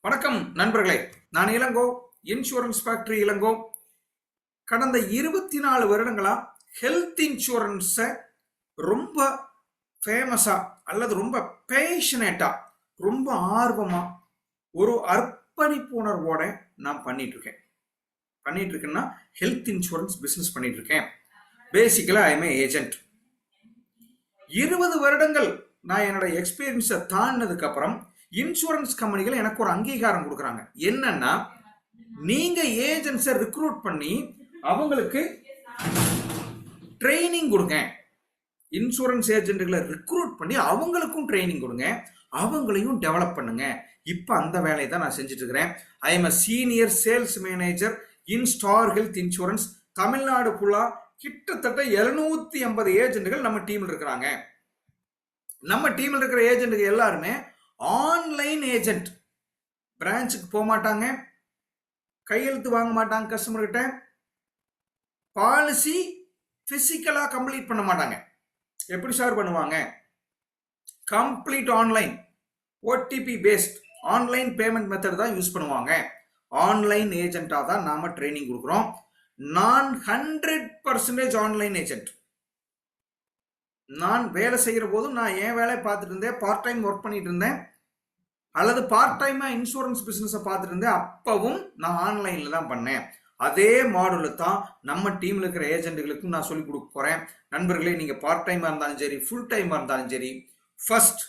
வணக்கம் நண்பர்களே, நான் இளங்கோ, இன்சூரன்ஸ் ஃபேக்டரி இளங்கோ. கடந்த 24 வருடங்களா ஹெல்த் இன்சூரன்ஸை ரொம்ப ஃபேமஸா அல்லது ரொம்ப பேஷனேட்டா, ரொம்ப ஆர்வமா, ஒரு அர்ப்பணிப்பு உணர்வோட நான் பண்ணிட்டு இருக்கேன்னா ஹெல்த் இன்சூரன்ஸ் பிசினஸ் பண்ணிட்டு இருக்கேன். பேசிக்கலா ஐ எம் ஏஜென்ட். 20 வருடங்கள் நான் என்னோட எக்ஸ்பீரியன்ஸை தாண்டினதுக்கு அப்புறம் இன்சூரன்ஸ் கம்பெனிகள் எனக்கு ஒரு அங்கீகாரம் கொடுக்குறாங்க. என்னன்னா, நீங்க ஏஜென்ட்ஸை ரிக்ரூட் பண்ணி அவங்களுக்கு ட்ரைனிங் கொடுங்க. இன்சூரன்ஸ் ஏஜென்ட்களை ரிக்ரூட் பண்ணி அவங்களுக்கும் ட்ரைனிங் கொடுங்க, அவங்களையும் டெவலப் பண்ணுங்க. இப்போ அந்த வேலையை தான் நான் செஞ்சுட்டு இருக்கிறேன். I am a senior sales manager in star health insurance. Tamil Nadu ஃபுல்லா கிட்டத்தட்ட 780 ஏஜென்ட்கள் நம்ம டீம்ல இருக்கிறாங்க. நம்ம டீம்ல இருக்கிற ஏஜென்ட்டுகள் எல்லாருமே ஆன்லைன் ஏஜென்ட். பிரான்ச்சுக்கு போக மாட்டாங்க, கையெழுத்து வாங்க மாட்டாங்க கஸ்டமர் கிட்ட, பாலிசி பிசிக்கலா கம்ப்ளீட் பண்ண மாட்டாங்க. எப்படி சார் பண்ணுவாங்க? Complete online, OTP based online payment method தான் யூஸ் பண்ணுவாங்க. ஆன்லைன் ஏஜென்டா தான் நாம ட்ரைனிங் கொடுக்குறோம். நான் 100% ஆன்லைன் ஏஜென்ட். நான் வேலை செய்கிற போதும் நான் என் வேலையை பார்த்துட்டு இருந்தேன், பார்ட் டைம் ஒர்க் பண்ணிட்டு இருந்தேன், அல்லது பார்ட் டைமா இன்சூரன்ஸ் பிசினஸை பார்த்துட்டு இருந்தேன். அப்பவும் நான் ஆன்லைன்ல தான் பண்ணேன். அதே மாடல தான் நம்ம டீம்ல இருக்கிற ஏஜென்ட்டுகளுக்கும் நான் சொல்லிக் கொடுக்க போறேன். நண்பர்களே, நீங்க பார்ட் டைமா இருந்தாலும் சரி, ஃபுல் டைமா இருந்தாலும் சரி, ஃபர்ஸ்ட்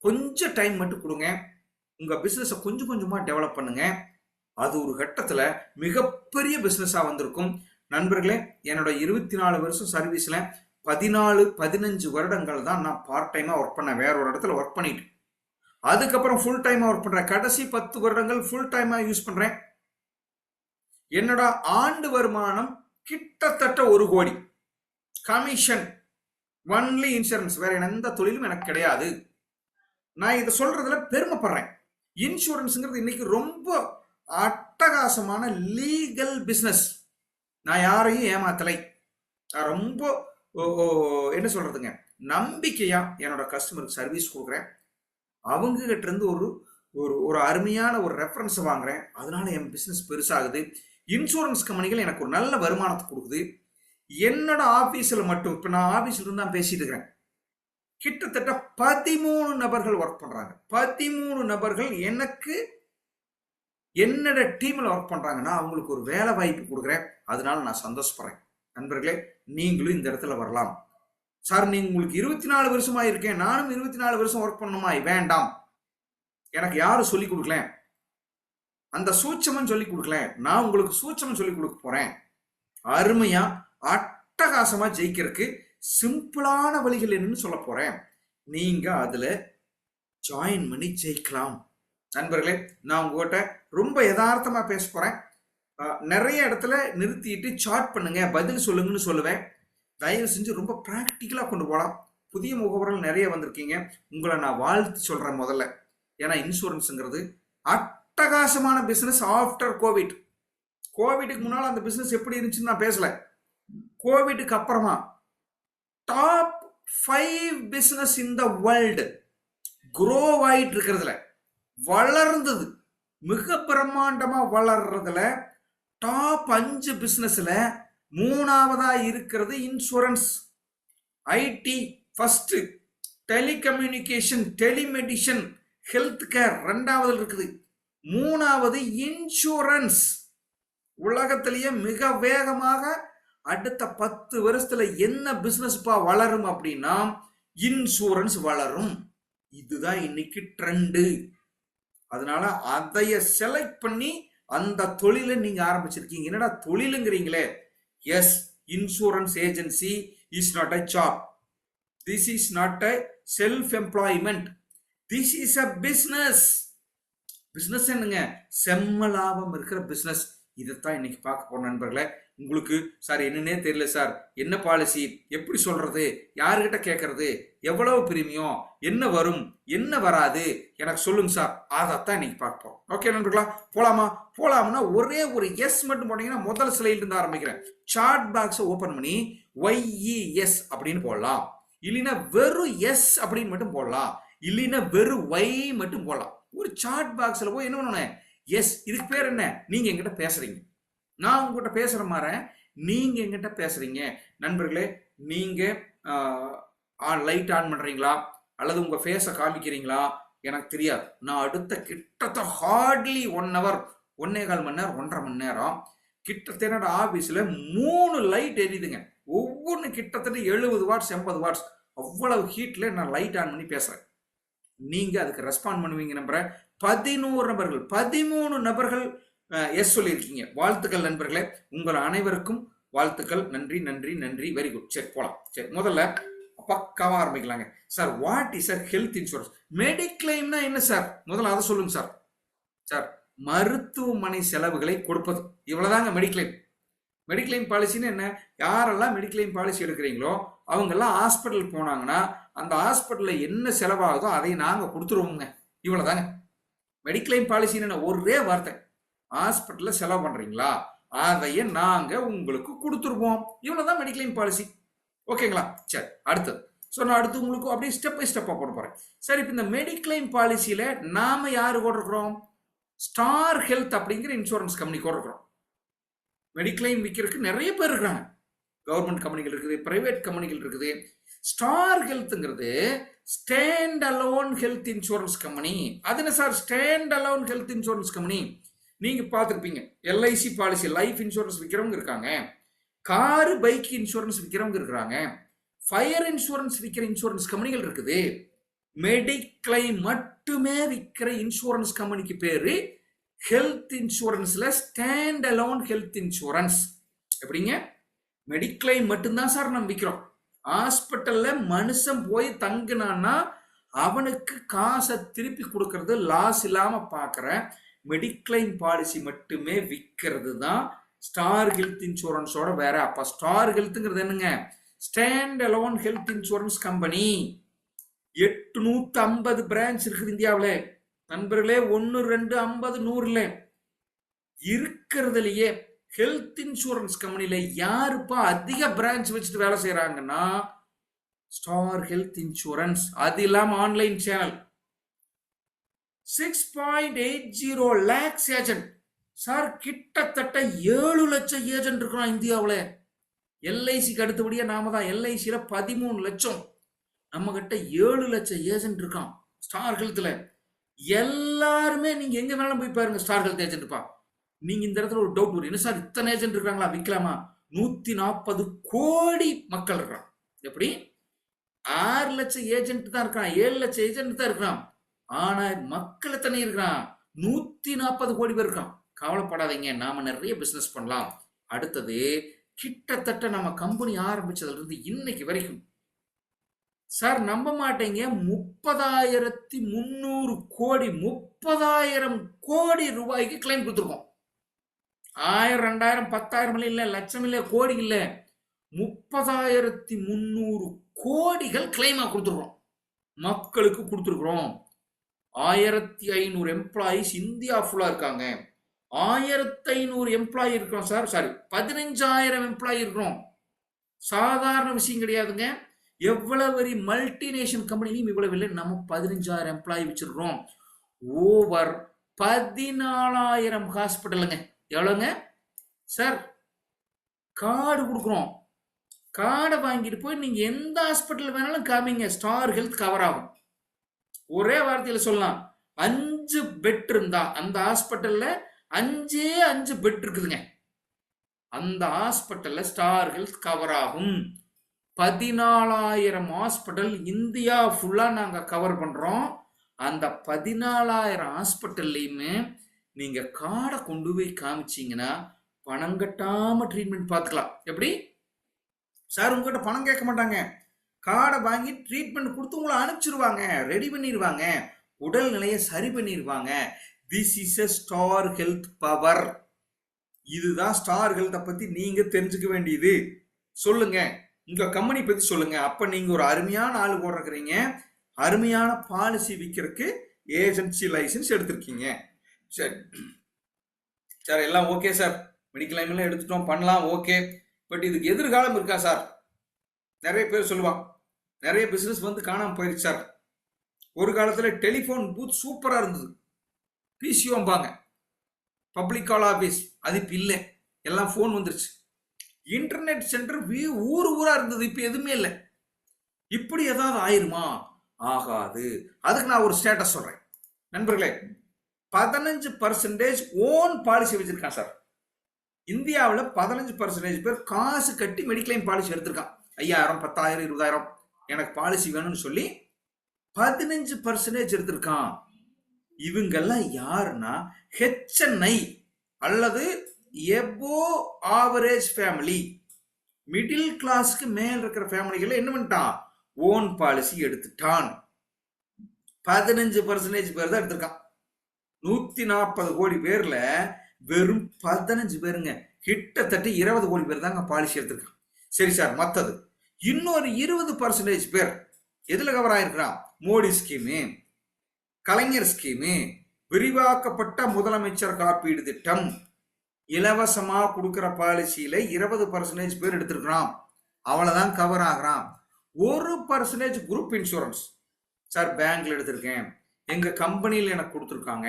கொஞ்சம் டைம் மட்டும் கொடுங்க. உங்க பிசினஸை கொஞ்சம் கொஞ்சமா டெவலப் பண்ணுங்க. அது ஒரு கட்டத்துல மிகப்பெரிய பிசினஸா வந்திருக்கும். நண்பர்களே, என்னோட 24 வருஷம் சர்வீஸ்ல 14-15 வருடங்கள் தான் நான் பார்ட் டைமா ஒர்க் பண்ணேன். வேற ஒரு இடத்துல ஒர்க் பண்ணிட்டு அதுக்கப்புறம் ஃபுல் டைமா ஒர்க் பண்றேன். கடைசி 10 வருடங்கள் ஃபுல் டைமா யூஸ் பண்றேன். என்னோட ஆண்டு வருமானம் கிட்டத்தட்ட 1 கோடி. கமிஷன் ஒன்லி இன்சூரன்ஸ், வேற எந்த தொழிலும் எனக்கு கிடையாது. நான் இதை சொல்றதுல பெருமைப்படுறேன். இன்சூரன்ஸ்ங்கிறது இன்னைக்கு ரொம்ப அட்டகாசமான லீகல் பிசினஸ். நான் யாரையும் ஏமாத்தலை. நான் ரொம்ப என்ன சொல்றதுங்க, நம்பிக்கையா என்னோட கஸ்டமருக்கு சர்வீஸ் கொடுக்குறேன். அவங்க கிட்ட இருந்து ஒரு ஒரு அருமையான ஒரு ரெஃபரன்ஸ் வாங்குறேன். அதனால என் பிசினஸ் பெருசாகுது. இன்சூரன்ஸ் கம்பெனிகள் எனக்கு ஒரு நல்ல வருமானத்தை கொடுக்குது. என்னோட ஆபீஸ்ல மட்டும், இப்ப நான் ஆபீஸ்ல இருந்து தான் பேசிட்டு இருக்கிறேன், கிட்டத்தட்ட 13 நபர்கள் ஒர்க் பண்றாங்க. 13 நபர்கள் எனக்கு என்னோட டீம்ல ஒர்க் பண்றாங்கன்னா அவங்களுக்கு ஒரு வேலை வாய்ப்பு கொடுக்குறேன். அதனால நான் சந்தோஷப்படுறேன். நண்பர்களே, நீங்களும் இந்த இடத்துல வரலாம். சார், நீங்க உங்களுக்கு 24 வருஷமா இருக்கேன், நானும் 24 வருஷம் ஒர்க் பண்ணணுமா? வேண்டாம். எனக்கு யாரும் சொல்லிக் கொடுக்கல, அந்த சூட்சமம் சொல்லிக் கொடுக்கல. நான் உங்களுக்கு சூட்சமம் சொல்லிக் கொடுக்க போறேன். அருமையா அட்டகாசமா ஜெயிக்கிறதுக்கு சிம்பிளான வழிகள் என்னன்னு சொல்ல போறேன். நீங்க அதுல ஜாயின் பண்ணி ஜெயிக்கலாம். நண்பர்களே, நான் உங்ககிட்ட ரொம்ப யதார்த்தமா பேச போறேன். நிறைய இடத்துல நிறுத்திட்டு சாட் பண்ணுங்க, பதில் சொல்லுங்கன்னு சொல்லுவேன். தயவு செஞ்சு ரொம்ப பிராக்டிக்கலா கொண்டு போகலாம். புதிய முகவர்கள் நிறைய வந்திருக்கீங்க, உங்களை நான் வாழ்த்து சொல்றேன் முதல்ல. ஏன்னா இன்சூரன்ஸ்ங்கிறது அட்டகாசமான பிசினஸ். ஆஃப்டர் கோவிடுக்கு முன்னால அந்த பிசினஸ் எப்படி இருந்துச்சுன்னு நான் பேசல. கோவிடுக்கு அப்புறமா top 5 business in the world grow ஆயிட்டு இருக்கிறதுல, வளர்ந்தது, மிக பிரம்மாண்டமா வளர்றதுல டாப் 5 பிசினஸ்ல 3ஆவதா இருக்கிறது insurance. IT first, telecommunication, telemedicine, health care 2ஆவது இருக்குது, 3ஆவது இன்சூரன்ஸ். உலகத்திலேயே மிக வேகமாக அடுத்த 10 வருஷத்துல என்ன பிசினஸ் வளரும் அப்படின்னா இன்சூரன்ஸ் வளரும். இதுதான் இன்னைக்கு ட்ரெண்டு. அதனால அதைய செலக்ட் பண்ணி அந்த தொழிலை நீங்க ஆரம்பிச்சிருக்கீங்க. என்னடா தொழிலுங்கிறீங்களே? Yes, insurance agency is not a job. This is not a self employment. This is a business. Business என்னங்க? செம்ம லாபம் இருக்கிற பிசினஸ். இதைத்தான் இன்னைக்கு பார்க்க போறோம். நண்பர்களே, உங்களுக்கு சார் என்னன்னே தெரியல சார், என்ன பாலிசி, எப்படி சொல்றது, யாருகிட்ட கேட்கறது, எவ்வளவு பிரீமியம், என்ன வரும், என்ன வராது, எனக்கு சொல்லுங்க சார். அதைத்தான் இன்னைக்கு பார்ப்போம். ஓகே நண்பர்களா, போலாமா? போலாம்னா ஒரே ஒரு எஸ் மட்டும் போட்டீங்கன்னா முதல் ஸ்லைட்ல இருந்து ஆரம்பிக்கிறேன். சார்ட் பாக்ஸை ஓபன் பண்ணி YES அப்படின்னு போடலாம், இல்லைன்னா வெறும் எஸ் அப்படின்னு மட்டும் போடலாம், இல்லைன்னா வெறும் Y மட்டும் போடலாம். ஒரு சாட் பாக்ஸில் போய் என்ன பண்ணணும், எஸ் இதுக்கு பேர் என்ன, நீங்கள் எங்கிட்ட பேசுகிறீங்க, நான் உங்ககிட்ட பேசுகிற மாதிரி நீங்கள் எங்கிட்ட பேசுகிறீங்க. நண்பர்களே, நீங்கள் லைட் ஆன் பண்ணுறீங்களா அல்லது உங்கள் ஃபேஸை காமிக்கிறீங்களா எனக்கு தெரியாது. நான் அடுத்த கிட்டத்தட்ட ஹார்ட்லி 1 hour 1.25 மணி நேரம் 1.5 மணி நேரம் கிட்டத்தட்ட என்னோட ஆஃபீஸில் 3 லைட் எரியுதுங்க. ஒவ்வொன்று கிட்டத்தட்ட 70 வாட்ஸ் 80 வாட்ஸ் அவ்வளவு ஹீட்டில் நான் லைட் ஆன் பண்ணி பேசுகிறேன். நீங்கள் அதுக்கு ரெஸ்பாண்ட் பண்ணுவீங்க. நம்புறேன் 11 நபர்கள் 13 நபர்கள் எஸ் சொல்லியிருக்கீங்க. வாழ்த்துக்கள் நண்பர்களே, உங்கள் அனைவருக்கும் வாழ்த்துக்கள். நன்றி நன்றி நன்றி. Very good. சரி போகலாம். சரி, முதல்ல பக்காவா ஆரம்பிக்கலாங்க. Sir what is sir health insurance? மெடிக்ளைம்னா என்ன சார்? முதல்ல அதை சொல்லுங்க சார். சார் மருத்துவமனை செலவுகளை கொடுப்பது, இவ்வளவுதாங்க மெடிக்ளைம். மெடிக்ளைம் பாலிசின்னு என்ன? யாரெல்லாம் மெடிக்ளைம் பாலிசி எடுக்கிறீங்களோ அவங்கெல்லாம் ஹாஸ்பிட்டல் போனாங்கன்னா அந்த ஹாஸ்பிட்டலில் என்ன செலவாகுதோ அதை நாங்கள் கொடுத்துருவோங்க. இவ்வளோதாங்க மெடிக்ளைம் பாலிசின்னு என்ன? ஒரே வார்த்தை, ஹாஸ்பிட்டலில் செலவு பண்ணுறீங்களா அதையே நாங்கள் உங்களுக்கு கொடுத்துருவோம். இவ்வளோதான் மெடிக்ளைம் பாலிசி. ஓகேங்களா? சரி, அடுத்தது. ஸோ நான் அடுத்து உங்களுக்கு அப்படியே ஸ்டெப் பை ஸ்டெப்பாக போட போகிறேன். சரி, இப்போ இந்த மெடிக்ளைம் பாலிசியில் நாம் யார் கொடுக்குறோம்? ஸ்டார் ஹெல்த் அப்படிங்கிற இன்சூரன்ஸ் கம்பெனி கொடுக்குறோம். மெடிக்ளைம் விற்கிறதுக்கு நிறைய பேர் இருக்கிறாங்க. கவர்மெண்ட் கம்பெனிகள் இருக்குது, பிரைவேட் கம்பெனிகள் இருக்குது. ஸ்டார் ஹெல்த்ங்கிறது stand alone health insurance company. அது என்ன sir stand alone health insurance company? நீங்கள் பார்த்துருப்பீங்க, எல்ஐசி பாலிசி லைஃப் இன்சூரன்ஸ் விற்கிறவங்க இருக்காங்க, காரு பைக் இன்சூரன்ஸ் விற்கிறவங்க இருக்கிறாங்க, ஃபயர் இன்சூரன்ஸ் விற்கிற இன்சூரன்ஸ் கம்பெனிகள் இருக்குது. மெடிக்ளைம் மட்டுமே விற்கிற இன்சூரன்ஸ் கம்பெனிக்கு பேரு ஹெல்த் இன்சூரன்ஸ்ல ஸ்டாண்ட் அலோன் ஹெல்த் இன்சூரன்ஸ். எப்படிங்க? மெடிக்ளைம் மட்டும்தான் சார் நம்ம விற்கிறோம். ஹாஸ்பிட்டல்ல மனுஷன் போய் தங்குனான்னா அவனுக்கு காசை திருப்பி கொடுக்கறது லாஸ் இல்லாம பார்க்குற மெடிக்ளைம் பாலிசி மட்டுமே விற்கிறது தான் ஸ்டார் ஹெல்த் இன்சூரன்ஸோட வேற. அப்ப ஸ்டார் ஹெல்த்ங்கிறது என்னங்க? Stand alone health insurance company. 850 branch இருக்குது இந்தியாவில் நண்பர்களே. 1 2 50 100 இருக்கிறதுலயே ஹெல்த் இன்சூரன்ஸ் கம்பெனில யாருப்பா அதிக பிரான்ச் வச்சுட்டு வேலை செய்யறாங்கன்னா ஸ்டார் ஹெல்த் இன்சூரன்ஸ். அது இல்லாம online channel 6.80 lakhs agent. Sir கிட்டத்தட்ட 7 லட்சம் ஏஜென்ட் இருக்கிறோம் இந்தியாவில். எல்ஐசிக்கு அடுத்தபடியா நாம தான். எல்ஐசியில 13 லட்சம், நம்ம கிட்ட 7 லட்சம் ஏஜென்ட் இருக்கான் ஸ்டார் ஹெல்த்ல. எல்லாருமே நீங்க எங்க வேணாலும் போய் பாருங்க, ஸ்டார் ஹெல்த் ஏஜென்ட்ப்பா. நீங்க இந்த இடத்துல ஒரு டவுட் வரும், என்ன சார் இத்தனை ஏஜென்ட் இருக்காங்களா, விற்கலாமா? 140 கோடி மக்கள் இருக்கான். எப்படி? 6 லட்சம் ஏஜென்ட் தான் இருக்கான், 7 லட்சம் ஏஜென்ட் தான் இருக்கான். ஆனா மக்கள் எத்தனை இருக்கிறான்? 140 கோடி பேர் இருக்கான். கவலைப்படாதீங்க, நாம நிறைய பிசினஸ் பண்ணலாம். அடுத்தது, கிட்டத்தட்ட நம்ம கம்பெனி ஆரம்பிச்சதுல இருந்து இன்னைக்கு வரைக்கும் சார் நம்ப மாட்டீங்க, 30,300 கோடி 30,000 கோடி ரூபாய்க்கு கிளைம் கொடுத்துருக்கோம். 1000 2000 10,000 இல்ல, லட்சம் இல்ல, கோடி இல்ல, 30,300 கோடிகள் கிளைமா கொடுத்துருக்கோம். மக்களுக்கு கொடுத்துருக்குறோம். 1500 எம்ப்ளாயிஸ் இந்தியா ஃபுல்லா இருக்காங்க. 1500 எம்ப்ளாயி இருக்கிறோம் சார். சாரி, 15,000 எம்ப்ளாயி இருக்கிறோம். சாதாரண விஷயம் கிடையாதுங்க. எவ்வளவு பெரிய மல்டிநேஷனல் கம்பெனிலையும் இவ்வளவு இல்லை. நம்ம 15,000 எம்ப்ளாயி வச்சிருக்கிறோம். ஓவர் 14,000 ஹாஸ்பிட்டலுங்க. எவ்வளவுங்க சார்? கார்டு கொடுக்குறோம். கார்டை வாங்கிட்டு போய் நீங்க எந்த ஹாஸ்பிட்டல் வேணாலும் காமிங்க, ஸ்டார் ஹெல்த் கவர் ஆகும். ஒரே வார்த்தையில சொல்லலாம், 5 பெட் இருந்தா அந்த ஹாஸ்பிட்டல்ல 5 பெட் இருக்குதுங்க. அந்த ஹாஸ்பிட்டல்ல ஸ்டார் ஹெல்த் கவர் ஆகும். 14,000 ஹாஸ்பிட்டல் இந்தியா ஃபுல்லா நாங்க கவர் பண்றோம். அந்த 14,000 ஹாஸ்பிட்டல்லையுமே நீங்க கார்டை கொண்டு போய் காமிச்சீங்கன்னா பணம் கட்டாம ட்ரீட்மெண்ட் பார்த்துக்கலாம். எப்படி சார்? உங்ககிட்ட பணம் கேட்க மாட்டாங்க, கார்டை வாங்கி ட்ரீட்மெண்ட் கொடுத்து உங்களை அனுப்பிச்சிருவாங்க, ரெடி பண்ணிடுவாங்க, உடல்நிலையை சரி பண்ணிடுவாங்க. This is a star health power. இதுதான் ஸ்டார் ஹெல்த்தை பத்தி நீங்க தெரிஞ்சுக்க வேண்டியது. சொல்லுங்க, உங்க கம்பெனி பத்தி சொல்லுங்க. அப்ப நீங்க ஒரு அருமையான ஆளு போடுறீங்க, அருமையான பாலிசி விற்கிறதுக்கு ஏஜென்சி லைசன்ஸ் எடுத்திருக்கீங்க. சரி சார், எல்லாம் ஓகே சார், மெடிக்கல் எல்லாம் எடுத்துட்டோம், பண்ணலாம், ஓகே. பட் இதுக்கு எதிர்காலம் இருக்கா சார்? நிறைய பேர் சொல்லுவான், நிறைய பிசினஸ் வந்து காணாம போயிருச்சு சார். ஒரு காலத்துல டெலிபோன் பூத் சூப்பரா இருந்தது, பிசிஓம்பாங்க, பப்ளிக் கால் ஆஃபீஸ், அது இப்போ இல்லை, எல்லாம் ஃபோன் வந்துருச்சு. இன்டர்நெட் சென்டர் ஊர் ஊரா இருந்தது, இப்போ எதுவுமே இல்லை. இப்படி ஏதாவது ஆயிருமா? ஆகாது. அதுக்கு நான் ஒரு ஸ்டேட்டஸ் சொல்றேன் நண்பர்களே. 15% ஓன் பாலிசி வச்சிருக்கான் சார். இந்தியாவில் 15% பேர் காசு கட்டி மெடிக்ளைம் பாலிசி எடுத்திருக்கான். 5000, 10,000, 20,000 எனக்கு பாலிசி வேணும்னு சொல்லி 15% எடுத்திருக்கான். இவங்கெல்லாம் யாருன்னா HNI அல்லது எபோ ஆவரேஜ் ஃபேமிலி, மிடில் கிளாஸ்க்கு மேல் இருக்கிற ஃபேமிலிகள் என்ன பண்ணிட்டான், ஓன் பாலிசி எடுத்துட்டான். 15% பேர் தான் எடுத்திருக்கான். 140 கோடி பேர்ல வெறும் 15 பேருங்க, கிட்டத்தட்ட 20 கோடி பேர் தாங்க பாலிசி எடுத்திருக்கான். சரி சார், மத்தது இன்னொரு 20% பேர் எதுல கவர் ஆயிருக்கிறான்? மோடி ஸ்கீமு, கலைஞர் ஸ்கீமு, விரிவாக்கப்பட்ட முதலமைச்சர் காப்பீடு திட்டம், இலவசமா கொடுக்கிற பாலிசியில 20% பேர் எடுத்திருக்கிறான். அவ்வளவுதான் கவர் ஆகிறான். 1% குரூப் இன்சூரன்ஸ் சார், பேங்க்ல எடுத்திருக்கேன், எங்க கம்பெனியில் எனக்கு கொடுத்துருக்காங்க,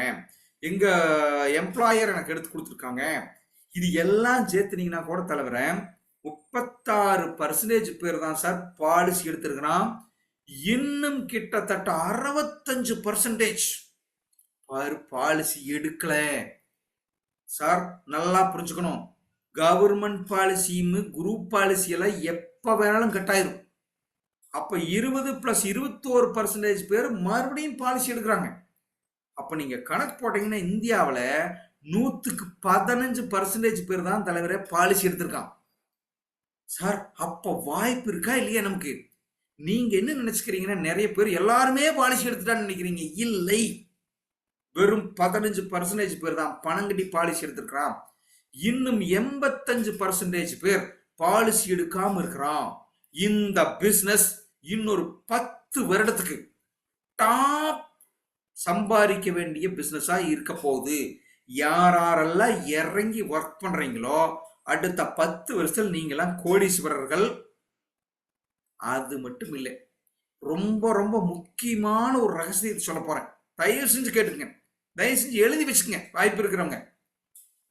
எங்க எம்ப்ளாயர் எனக்கு எடுத்து கொடுத்துருக்காங்க, இது எல்லாம் சேர்த்துனீங்கன்னா கூட தலைவர 36% பேர் தான் சார் பாலிசி எடுத்திருக்கிறான். இன்னும் கிட்டத்தட்ட 65% பாலிசி எடுக்கல சார். நல்லா புரிஞ்சுக்கணும், கவர்மெண்ட் பாலிசியும் குரூப் பாலிசி எல்லாம் எப்ப வேணாலும் கட்டாயிரும். அப்ப 20 + 21% பேர் மறுபடியும் பாலிசி எடுக்கிறாங்க. அப்ப நீங்க கணக்கு போட்டீங்கன்னா இந்தியாவில் 100க்கு 15% பேர் தான் தலைவரே பாலிசி எடுத்திருக்கான் சார். அப்ப வாய்ப்பு இருக்கா இல்லையா நமக்கு? நீங்க என்ன நினைச்சுக்கிறீங்கன்னா, நிறைய பேர் எல்லாருமே பாலிசி எடுத்துட்டான்னு நினைக்கிறீங்க. இல்லை, வெறும் 15% பேர் தான் பணம் கட்டி பாலிசி எடுத்திருக்கிறான். இன்னும் 85% பேர் பாலிசி எடுக்காம இருக்கிறான். இந்த பிசினஸ் இன்னொரு 10 வருடத்துக்கு டாப் சம்பாதிக்க வேண்டிய பிசினஸா இருக்க போகுது. யாரெல்லாம் இறங்கி ஒர்க் பண்றீங்களோ அடுத்த 10 வருஷத்தில் நீங்களாம் கோடீஸ்வரர்கள். அது மட்டும் இல்லை, ரொம்ப ரொம்ப முக்கியமான ஒரு ரகசியத்தை சொல்ல போறேன். தயவு செஞ்சு கேட்டுங்க, தயவு செஞ்சு எழுதி வச்சுக்கங்க. வாய்ப்பு இருக்கிறவங்க,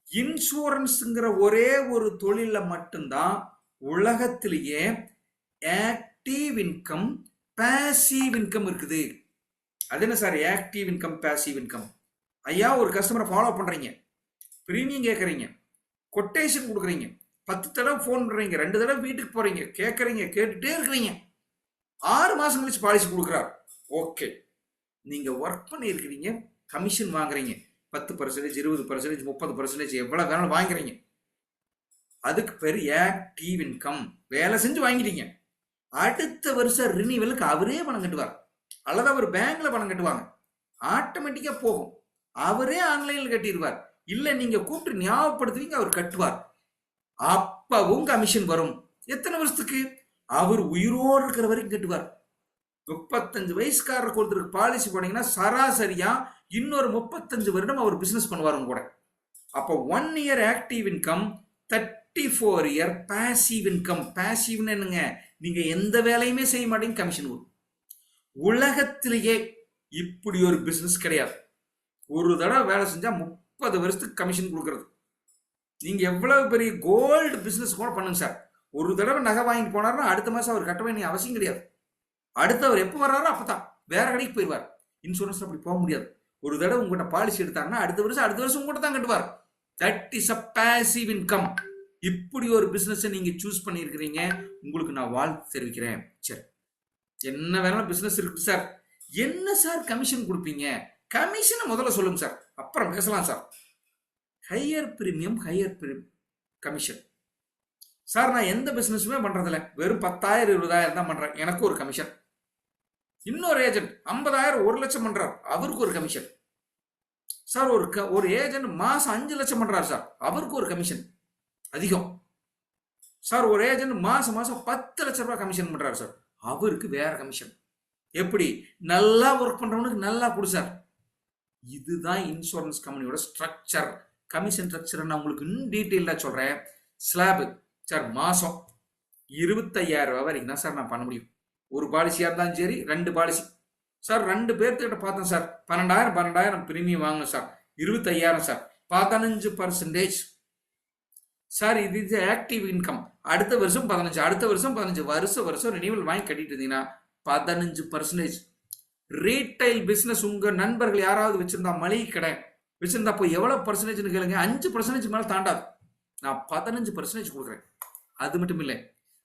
இன்சூரன்ஸ்ங்கிற ஒரே ஒரு தொழில மட்டும்தான் உலகத்திலேயே ஆக்டிவ் இன்கம், பாசிவ் இன்கம் இருக்குது. அது என்ன sir active income, passive income? ஐயா, ஒரு கஸ்டமரை ஃபாலோ பண்றீங்க, பிரீமியம் கேட்கறீங்க, கொட்டேஷன் கொடுக்குறீங்க, 10 தடவை ஃபோன் பண்றீங்க, 2 தடவை வீட்டுக்கு போறீங்க, கேட்கறீங்க, கேட்டுட்டே இருக்கிறீங்க, 6 மாசம் கழிச்சு பாலிசி கொடுக்குறார். ஓகே, நீங்க ஒர்க் பண்ணி இருக்கிறீங்க, கமிஷன் வாங்குறீங்க, 10%, 20%, 30% எவ்வளவு வேணாலும் வாங்குறீங்க. அதுக்கு பேரு ஆக்டிவ் இன்கம். வேலை செஞ்சு வாங்கிட்டீங்க. அடுத்த வருஷம் ரினிவலுக்கு அவரே பணம் கட்டுவார், அல்லது அவர் பேங்க்ல பணம் கட்டுவாங்க. ஆட்டோமேட்டிக்கா போகும், அவரே ஆன்லைன்ல கட்டிடுவார். இல்ல நீங்க கூப்பிட்டு ஞாபகப்படுத்துவீங்க, அவர் கட்டுவார். அப்பவும் கமிஷன் வரும். எத்தனை வருஷத்துக்கு? அவர் உயிரோடு இருக்கிற வரைக்கும் கட்டுவார். 35 வயசுக்காரர் ஒருத்தருக்கு பாலிசி போனீங்கன்னா சராசரியா இன்னொரு 35 வருடம் அவர் பிசினஸ் பண்ணுவார் கூட. அப்போ 1 year active income, 34 year passive income. பாசிவ்னு என்னங்க? நீங்க எந்த வேலையுமே செய்ய மாட்டீங்க, கமிஷன் வரும். உலகத்திலேயே இப்படி ஒரு பிசினஸ் கிடையாது. ஒரு தடவை வேலை செஞ்சா 30 வருஷத்துக்கு கமிஷன் கொடுக்கறது. நீங்க எவ்வளவு பெரிய கோல்டு பிசினஸ் கூட பண்ணுங்க சார், ஒரு தடவை நகை வாங்கிட்டு போனாருன்னா அடுத்த மாசம் அவர் கட்ட வேண்டிய அவசியம் கிடையாது. அடுத்தவர் எப்போ வர்றாரோ அப்பதான் வேற கடைக்கு போயிடுவார். இன்சூரன்ஸ் அப்படி போக முடியாது. ஒரு தடவை உங்கள்கிட்ட பாலிசி எடுத்தாங்கன்னா அடுத்த வருஷம் உங்கள்கிட்ட தான் கட்டுவார். That is a passive income. இப்படி ஒரு பிசினஸ் நீங்க சூஸ் பண்ணியிருக்கிறீங்க, உங்களுக்கு நான் வாழ்த்து தெரிவிக்கிறேன். சரி, என்ன வேணாலும் பிசினஸ் இருக்கு சார். என்ன சார் கமிஷன் கொடுப்பீங்க? கமிஷனை முதல்ல சொல்லுங்க சார், அப்புறம் பேசலாம் sir. Higher premium, higher commission. Sir, நான் எந்த பிசினஸுமே பண்றதில்ல, வெறும் 10,000 20,000 தான் பண்றேன், எனக்கு ஒரு கமிஷன். இன்னொரு ஏஜென்ட் 50,000 1 லட்சம் பண்றார், அவருக்கு ஒரு கமிஷன். சார், ஒரு ஏஜென்ட் மாசம் 5 லட்சம் பண்றாரு சார், அவருக்கு ஒரு கமிஷன் அதிகம். சார், ஒரு ஏஜென்ட் மாசம் 10 லட்சம் ரூபாய் கமிஷன் பண்றாரு சார், அவருக்கு வேற கமிஷன். எப்படி? நல்லா ஒர்க் பண்றவனுக்கு நல்லா கொடு சார். இதுதான் இன்சூரன்ஸ் கம்பெனியோட ஸ்ட்ரக்சர். கமிஷன் ஸ்ட்ரக்சர் நான் உங்களுக்கு இன்னும் டீட்டெயிலாக சொல்றேன். ஸ்லாப் சார், மாசம் 25,000 ரூபாய் வரைக்கும் தான் சார் நான் பண்ண முடியும். ஒரு பாலிசியா இருந்தாலும் சரி, 2 பாலிசி சார், 2 பேர்த்துக்கிட்ட பார்த்தேன் சார், 12,000 பிரீமியம் வாங்கணும் சார், 25,000 சார், 15%. சார் இது ஆக்டிவ் இன்கம். அடுத்த வருஷம் 15, அடுத்த வருஷம் 15, வருஷம் ரினியூவல் வாங்கி கட்டிட்டு இருந்தீங்கன்னா 15%. ரீட்டைல் பிசினஸ் உங்க நண்பர்கள் யாராவது வச்சிருந்தா, மளிகை கடை வச்சிருந்தா போய் எவ்வளவு பர்சன்டேஜ் கேளுங்க, 5% மேல தாண்டாது. நான் 15% கொடுக்குறேன். அது மட்டும் இல்லை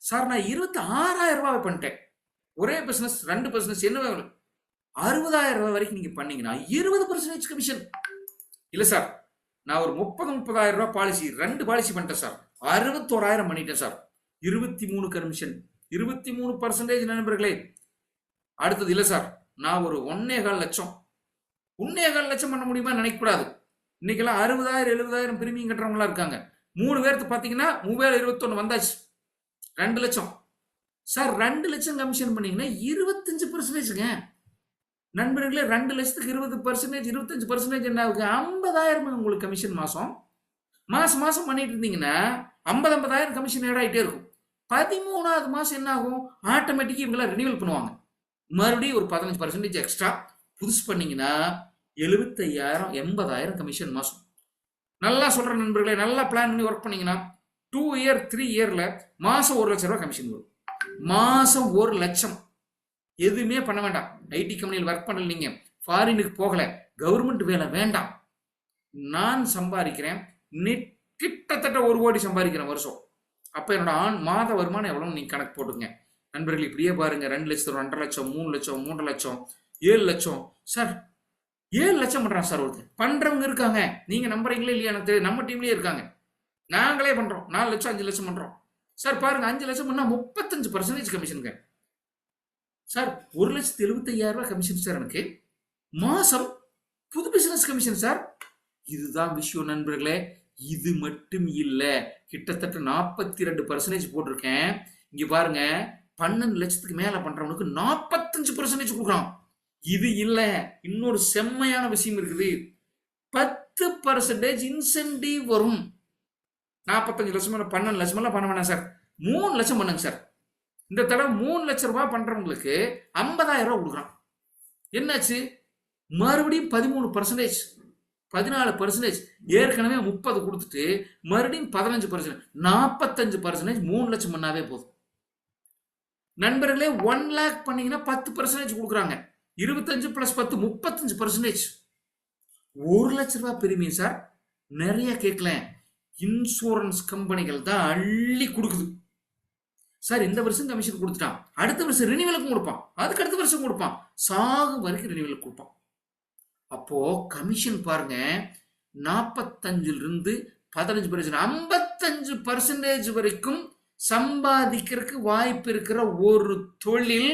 சார், நான் 26,000 ரூபாய் பண்ணிட்டேன். ஒரே பிசினஸ் 2 பிசினஸ் என்ன 60,000 ரூபாய் வரைக்கும் நீங்க பண்ணீங்கன்னா 20% கமிஷன். இல்ல சார், நான் ஒரு 30,000 ரூபாய் பாலிசி 2 பாலிசி பண்ணிட்டேன் சார், 61,000 பண்ணிட்டேன் சார், 23 கமிஷன், 23% நண்பர்களே. அடுத்தது இல்ல சார், நான் ஒரு 1.25 லட்சம் பண்ண முடியுமா நினைக்கக்கூடாது. இன்னைக்கெல்லாம் 60,000 70,000 பிரீமியம் கட்டுறவங்களா இருக்காங்க. 3 பேருக்கு பாத்தீங்கன்னா 3021 வந்தாச்சு. 2 லட்சம் சார், 2 லட்சம் கமிஷன் பண்ணீங்கன்னா 25%ங்க நண்பர்களே. 2 லட்சத்துக்கு 20%, 25% என்ன ஆகுது? 50,000 உங்களுக்கு கமிஷன். மாசம் பண்ணிட்டு இருந்தீங்கன்னா 50,000 கமிஷன் ஆட் ஆகிட்டே இருக்கும். 13வது மாசம் என்ன ஆகும்? ஆட்டோமேட்டிக்கா இவங்க ரினியூவல் பண்ணுவாங்க. மறுபடியும் ஒரு 15% எக்ஸ்ட்ரா புதுசு பண்ணீங்கன்னா 75,000 80,000 கமிஷன் மாசம். நல்லா சொல்ற நண்பர்களே, நல்லா பிளான் பண்ணி ஒர்க் பண்ணீங்கன்னா 2 இயர் 3 இயர்ல மாசம் 1 லட்சம் ரூபாய் கமிஷன் வரும். மாசம் 1 லட்சம். எதுவுமே பண்ண வேண்டாம். ஐடி கம்பெனியில் ஒர்க் பண்ணல, நீங்க ஃபாரினுக்கு போகல, கவர்மெண்ட் வேலை வேண்டாம். நான் சம்பாதிக்கிறேன், கிட்டத்தட்ட 1 கோடி சம்பாதிக்கிறேன் வருஷம். அப்ப என்னோட மாத வருமானம் எவ்வளவு நீங்க கணக்கு போட்டுங்க நண்பர்கள். இப்படியே பாருங்க, 2 லட்சம், 2.5 லட்சம், 3 லட்சம், 3.5 லட்சம், 7 லட்சம். சார் 7 லட்சம் பண்றான் சார் ஒருத்தர். பண்றவங்க இருக்காங்க, நீங்க நம்புறீங்களே இல்லையா எனக்கு தெரியும். நம்ம டீம்லயே இருக்காங்க. நாங்களே பண்றோம். 4 லட்சம் 5 லட்சம் பண்றோம் சார். பாருங்க, 5 லட்சம் பண்ணா 35% கமிஷனுங்க சார். 1,75,000 ரூபாய் கமிஷன் சார் எனக்கு மாசம். புது பிசினஸ் கமிஷன் சார். இதுதான் விஷயம் நண்பர்களே. இது மட்டும் இல்ல, கிட்டத்தட்ட 42% போட்டிருக்கேன். இங்க பாருங்க, 12 லட்சத்துக்கு மேல பண்றவனுக்கு 45% கொடுக்குறான். இது இல்ல, இன்னொரு செம்மையான விஷயம் இருக்குது. 10% இன்சென்டிவ் வரும். 45 லட்சம் 12 லட்சம் எல்லாம் பண்ண வேணாம் சார், 3 லட்சம் பண்ணுங்க சார். இந்த தடவை 3 லட்சம் ரூபாய் பண்றவங்களுக்கு 50,000 ரூபாய் கொடுக்குறான். என்னாச்சு? மறுபடியும் 13%, 14%, ஏற்கனவே 30 கொடுத்துட்டு மறுபடியும் 15%, 45%, 3 லட்சம் பண்ணாவே போதும் நண்பர்களே. 1 லேக் பண்ணீங்கன்னா 10% கொடுக்குறாங்க. 25 + 10 35%. 1 லட்சம் ரூபாய் பிரீமியம் சார். நிறைய கேட்கல, இன்சூரன்ஸ் கம்பெனிகள் தான் அள்ளி கொடுக்குது சார். இந்த வருஷம் கமிஷன் கொடுத்துட்டான், அடுத்த வருஷம் ரினிவலுக்கும் கொடுப்பான், அதுக்கு அடுத்த வருஷம் கொடுப்பான், சாகு வரைக்கும் ரினிவலுக்கு கொடுப்பான். அப்போ கமிஷன் பாருங்க, 45 15%, 55% வரைக்கும் சம்பாதிக்கிறதுக்கு வாய்ப்பு இருக்கிற ஒரு தொழில்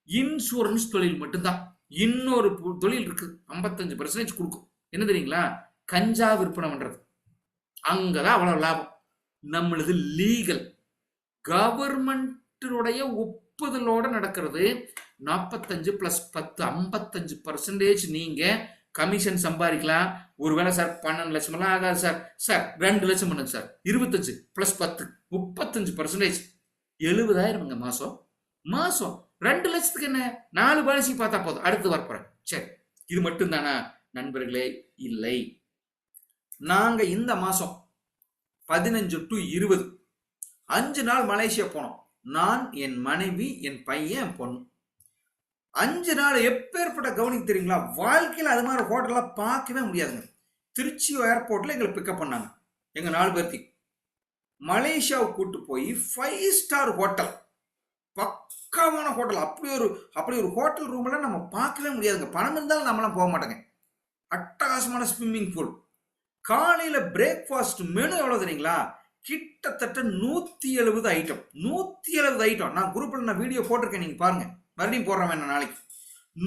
இன்சூரன்ஸ் தொழில் மட்டும்தான். இன்னொரு தொழில் இருக்கு, 55% கொடுக்கும். என்ன தெரியுங்களா? கஞ்சா விற்பனை பண்றது. அங்கதான் அவ்வளவு லாபம். நம்மளது லீகல், கவர்மெண்ட்டுடைய ஒப்புதலோட நடக்கிறது. 45 + 10 55% நீங்க கமிஷன் சம்பாதிக்கலாம். ஒருவேளை சார் 12 லட்சம் எல்லாம் ஆகாது சார். சார் 2 லட்சம் பண்ணுங்க சார். 25 + 10 35%, 70,000 மாசம். 2 லட்சத்துக்கு என்ன, 4 பாலிசி பார்த்தா போதும். அடுத்து வரப்போறேன். சரி, இது மட்டும் தானா நண்பர்களே? இல்லை. நாங்க இந்த மாசம் 15 to 20 5 நாள் மலேசியா போனோம். நான், என் மனைவி, என் பையன், என் பொண்ணு. 5 நாள் எப்பேற்பட்ட கவனிக்க தெரியுங்களா? வாழ்க்கையில் அது மாதிரி ஹோட்டல்லாம் பார்க்கவே முடியாதுங்க. திருச்சி ஏர்போர்ட்ல எங்களை பிக்கப் பண்ணாங்க. எங்க 4 பேருக்கு மலேசியாவுக்கு கூட்டு போய் 5 ஸ்டார் ஹோட்டல், பக்காவான ஹோட்டல். அப்படி ஒரு ஹோட்டல் ரூம்ல நம்ம பார்க்கவே முடியாதுங்க. பணம் இருந்தாலும் நம்மளாம் போக மாட்டோங்க. அட்டகாசமான ஸ்விம்மிங் பூல். காலையில பிரேக்ஃபாஸ்ட் மெனு எவ்வளவு தெரியுங்களா? கிட்டத்தட்ட 170 ஐட்டம். 170 ஐட்டம். நான் குரூப்ல வீடியோ போட்டிருக்கேன், நீங்க பாருங்க. மறுபடியும் போடுறேன் வேணா நாளைக்கு.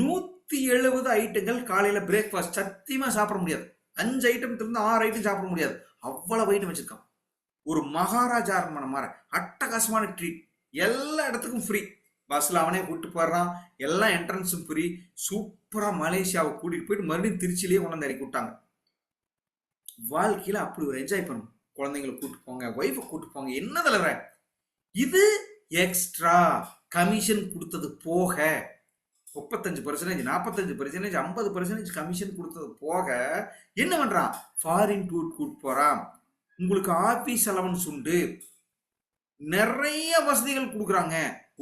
170 ஐட்டங்கள் காலையில பிரேக்ஃபாஸ்ட். சத்தியமா சாப்பிட முடியாது. 5 ஐட்டம் இருந்து 6 ஐட்டம் சாப்பிட முடியாது. அவ்வளவு ஐட்டம் வச்சிருக்கான். ஒரு மகாராஜா அரண்மனை மாதிரி அட்டகாசமான ட்ரீட். எல்லா இடத்துக்கும் ஃப்ரீ. பஸ்ல அவனே கூட்டு போடுறான். எல்லா என்ட்ரன்ஸும் ஃப்ரீ. சூப்பரா மலேசியாவை கூட்டிட்டு போயிட்டு மறுபடியும் திருச்சியிலேயே கொண்டாந்து இறக்கி விட்டாங்க. வாழ்க்கையில அப்படி ஒரு என்ஜாய் பண்ணும். குழந்தைங்களை கூட்டு போங்க, ஒய்ஃபை கூட்டு போங்க. என்ன தலைவர் இது? எக்ஸ்ட்ரா கமிஷன் கொடுத்தது போக 35%, 45%, 50% கமிஷன் கொடுத்தது போக என்ன பண்றான்? ஃபாரின் டூர் கூட்டு போறான். உங்களுக்கு ஆபீஸ் அலவன்ஸ் உண்டு, நிறைய வசதிகள் கொடுக்குறாங்க.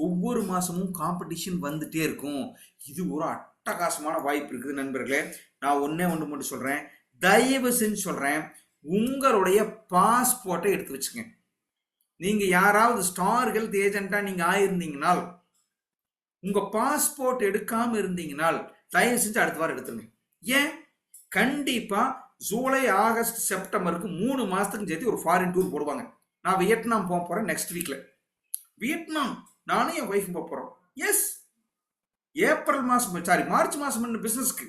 ஒவ்வொரு மாசமும் காம்படிஷன் வந்துட்டே இருக்கும். இது ஒரு அட்டகாசமான வாய்ப்பு இருக்குது நண்பர்களே. நான் ஒன்னே ஒன்று மட்டும் சொல்றேன், தயவு செஞ்சு சொல்றேன், உங்களுடைய பாஸ்போர்ட்டை எடுத்து வச்சுங்க. நீங்க யாராவது ஸ்டார் ஹெல்த் ஏஜென்ட்டா நீங்க ஆயிருந்தீங்கனால், உங்க பாஸ்போர்ட் எடுக்காம இருந்தீங்கனால் தயவு செஞ்சு அடுத்த வாரம் எடுத்துருங்க. ஏன்? கண்டிப்பா ஜூலை, ஆகஸ்ட், செப்டம்பருக்கு 3 மாசத்துக்கு சேர்த்து ஒரு ஃபாரின் டூர் போடுவாங்க. நான் வியட்நாம் போக போறேன் நெக்ஸ்ட் வீக்ல. வியட்நாம் நானும் என் ஒய்ஃப் போக போறோம். எஸ், ஏப்ரல் மாசம் சாரி மார்ச் மாசம் பிசினஸ்க்கு.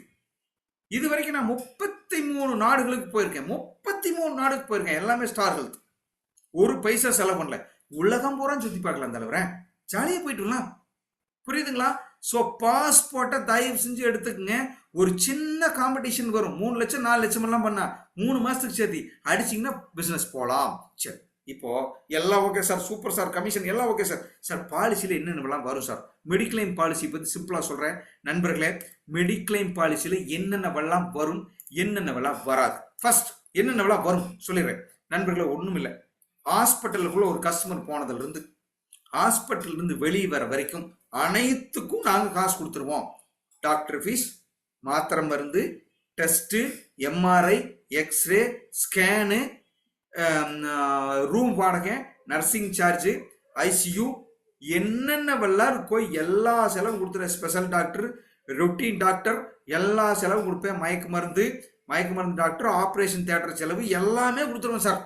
இது வரைக்கும் நான் 33 நாடுகளுக்கு போயிருக்கேன். 33 நாடுக்கு போயிருக்கேன். எல்லாமே ஸ்டார் ஹெல்த். ஒரு பைசா செலவு பண்ணல. உலகம் பூரா சுத்தி பார்க்கலாம் தலைவரேன். ஜாலியா போயிட்டு வரலாம். புரியுதுங்களா? ஸோ பாஸ்போர்ட்டை தயவு செஞ்சு எடுத்துக்கங்க. ஒரு சின்ன காம்படிஷன் வரும். 3 லட்சம் 4 லட்சம் எல்லாம் பண்ணா 3 மாசத்துக்கு சேர்த்து அடிச்சிங்கன்னா பிசினஸ் போகலாம். சரி, இப்போ எல்லாம் okay sir, super sir, commission எல்லாம் ஓகே சார். சார் பாலிசியில் என்னென்னலாம் வரும் சார்? மெடிக்ளைம் பாலிசி பற்றி சிம்பிளாக சொல்கிறேன் நண்பர்களே. மெடிக்ளைம் பாலிசியில் என்னென்னவெல்லாம் வரும், என்னென்னவெல்லாம் வராது. ஃபர்ஸ்ட் என்னென்னவெல்லாம் வரும் சொல்லிடுறேன் நண்பர்களே. ஒன்றும் இல்லை, ஹாஸ்பிட்டலுக்குள்ள ஒரு கஸ்டமர் போனதுலேருந்து ஹாஸ்பிட்டல் இருந்து வெளியே வர வரைக்கும் அனைத்துக்கும் நாங்கள் காசு கொடுத்துருவோம். டாக்டர் ஃபீஸ், மாத்திரை மருந்து, test, MRI, X-ray, scan, room வாடகை, நர்சிங் சார்ஜு, ஐசியூ, என்னென்னவெல்லாம் இருக்கோ எல்லா செலவும் கொடுத்துருவேன். ஸ்பெஷல் டாக்டர், ரொட்டீன் டாக்டர், எல்லா செலவும் கொடுப்பேன். மயக்க மருந்து டாக்டர், ஆப்ரேஷன் தியேட்டர் செலவு எல்லாமே கொடுத்துருவேன் சார்.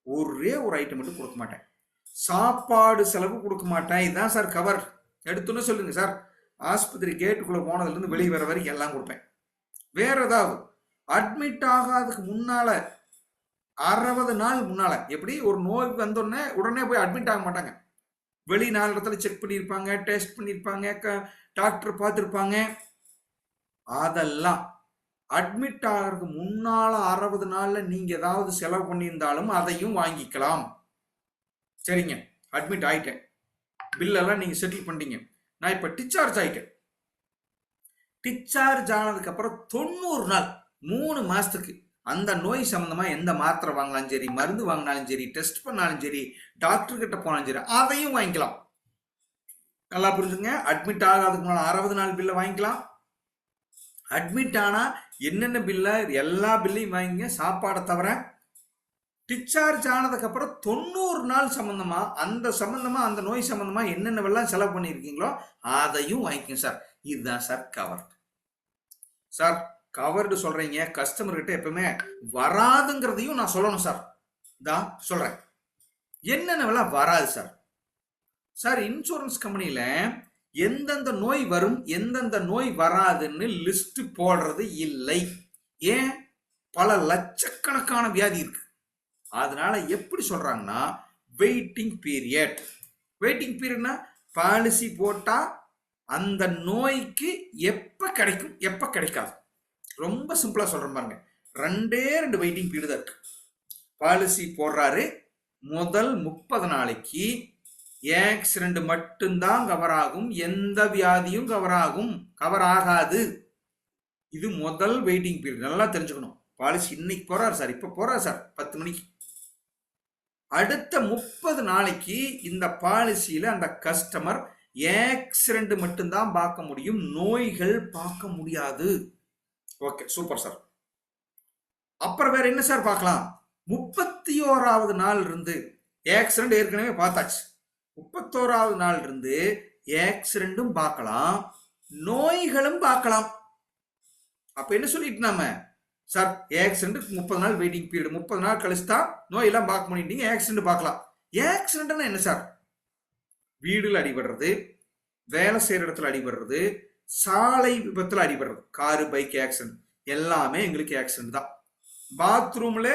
ஒரே ஒரு ஐட்டம் மட்டும் கொடுக்க மாட்டேன், சாப்பாடு செலவு கொடுக்க மாட்டேன். இதுதான் சார் கவர். எடுத்துன்னு சொல்லுங்க சார். ஆஸ்பத்திரி கேட்டுக்குள்ள போனதுலேருந்து வெளியே வர வரைக்கும் எல்லாம் கொடுப்பேன். வேற ஏதாவது அட்மிட் ஆகாததுக்கு முன்னால 60 நாள் முன்னால, எப்படி ஒரு நோய் வந்தோடனே உடனே போய் அட்மிட் ஆக மாட்டாங்க. வெளி 4 இடத்துல செக் பண்ணியிருப்பாங்க, டெஸ்ட் பண்ணியிருப்பாங்க, டாக்டர் பார்த்துருப்பாங்க. அதெல்லாம் அட்மிட் ஆகிறதுக்கு முன்னால 60 நாள்ல நீங்க ஏதாவது செலவு பண்ணியிருந்தாலும் அதையும் வாங்கிக்கலாம். சரிங்க, அட்மிட் ஆயிட்டேன், பில்லெல்லாம் நீங்க செட்டில் பண்ணிட்டீங்க, நான் இப்ப டிஸ்சார்ஜ் ஆயிட்டேன். டிஸ்சார்ஜ் ஆனதுக்கு அப்புறம் 90 நாள் 3 மாசத்துக்கு அந்த நோய் சம்பந்தமா எந்த மாத்திரை வாங்கினாலும் சரி, மருந்து வாங்கினாலும் சரி, டெஸ்ட் பண்ணாலும் சரி, டாக்டர் கிட்ட போனாலும் சரி, அதையும் வாங்கிக்கலாம். நல்லா புரிஞ்சுங்க. அட்மிட் ஆகாததுக்கு முன்னால 60 நாள் பில்லை வாங்கிக்கலாம். அட்மிட் ஆனா என்னென்ன பில்ல எல்லா பில்லையும் வாங்கிங்க, சாப்பாடை தவிர. டிஸ்சார்ஜ் ஆனதுக்கு அப்புறம் 90 நாள் சம்பந்தமா அந்த நோய் சம்பந்தமா என்னென்னவெல்லாம் செலவு பண்ணியிருக்கீங்களோ அதையும் வாங்கிக்கங்க சார். இதுதான் சார் கவர். சார் கவர்டு சொல்றீங்க, கஸ்டமர் கிட்ட எப்பவுமே வராதுங்கிறதையும் நான் சொல்லணும் சார். தான் சொல்றேன், என்னென்னவெல்லாம் வராது சார். சார் இன்சூரன்ஸ் கம்பெனியில எந்தெந்த நோய் வரும், எந்தெந்த நோய் வராதுன்னு லிஸ்ட் போடுறது இல்லை. ஏன்? பல லட்சக்கணக்கான வியாதி இருக்கு. அதனால எப்படி சொல்றாங்கன்னா வெயிட்டிங் பீரியட். வெயிட்டிங் பீரியட்னா பாலிசி போட்டா அந்த நோய்க்கு எப்ப கிடைக்கும் எப்ப கிடைக்காது. ரொம்ப சிம்பிளா சொல்றேன் பாருங்க, 2 வெயிட்டிங் பீரியட் தான் இருக்கு. பாலிசி போடுறாரு, முதல் 30 நாளைக்கு ஆக்சிடென்ட் மட்டும்தான் கவர் ஆகும், எந்த வியாதியும் கவர் ஆகாது. இது முதல் வெயிட்டிங் பீரியட். நல்லா தெரிஞ்சுக்கணும். பாலிசி இன்னைக்கு போறாரு சார், இப்ப போறாரு சார் 10 மணிக்கு. அடுத்த 30 நாளைக்கு இந்த பாலிசியில அந்த கஸ்டமர் ஆக்சிடென்ட் மட்டும்தான் பார்க்க முடியும், நோய்கள் பார்க்க முடியாது. Okay, super sir. அப்புறம் வேற என்ன சார் பார்க்கலாம்? 31வது நாள் இருந்து ஆக்சிடென்ட் ஏற்கனவே பார்த்தாச்சு. 31வது நாள் இருந்து ஆக்சிடென்ட்டும் பார்க்கலாம், நோய்களும் பார்க்கலாம். அப்ப என்ன சொல்லிட்டு நாம சார், ஆக்சிடென்ட் 30 நாள் வெயிட்டிங் பீரியட், 30 நாள் கழிச்சு தான் நோயெல்லாம் பார்க்க முடியும், ஆக்சிடென்ட் பார்க்கலாம். ஆக்சிடென்ட்னா என்ன சார்? வீடுல அடிபடுறது, வேலை செய்யற இடத்துல அடிபடுறது, சாலை விபத்துல அடிபடுறது, காரு பைக் ஆக்சிடென்ட் எல்லாமே எங்களுக்கு ஆக்சிடென்ட் தான். பாத்ரூம்ல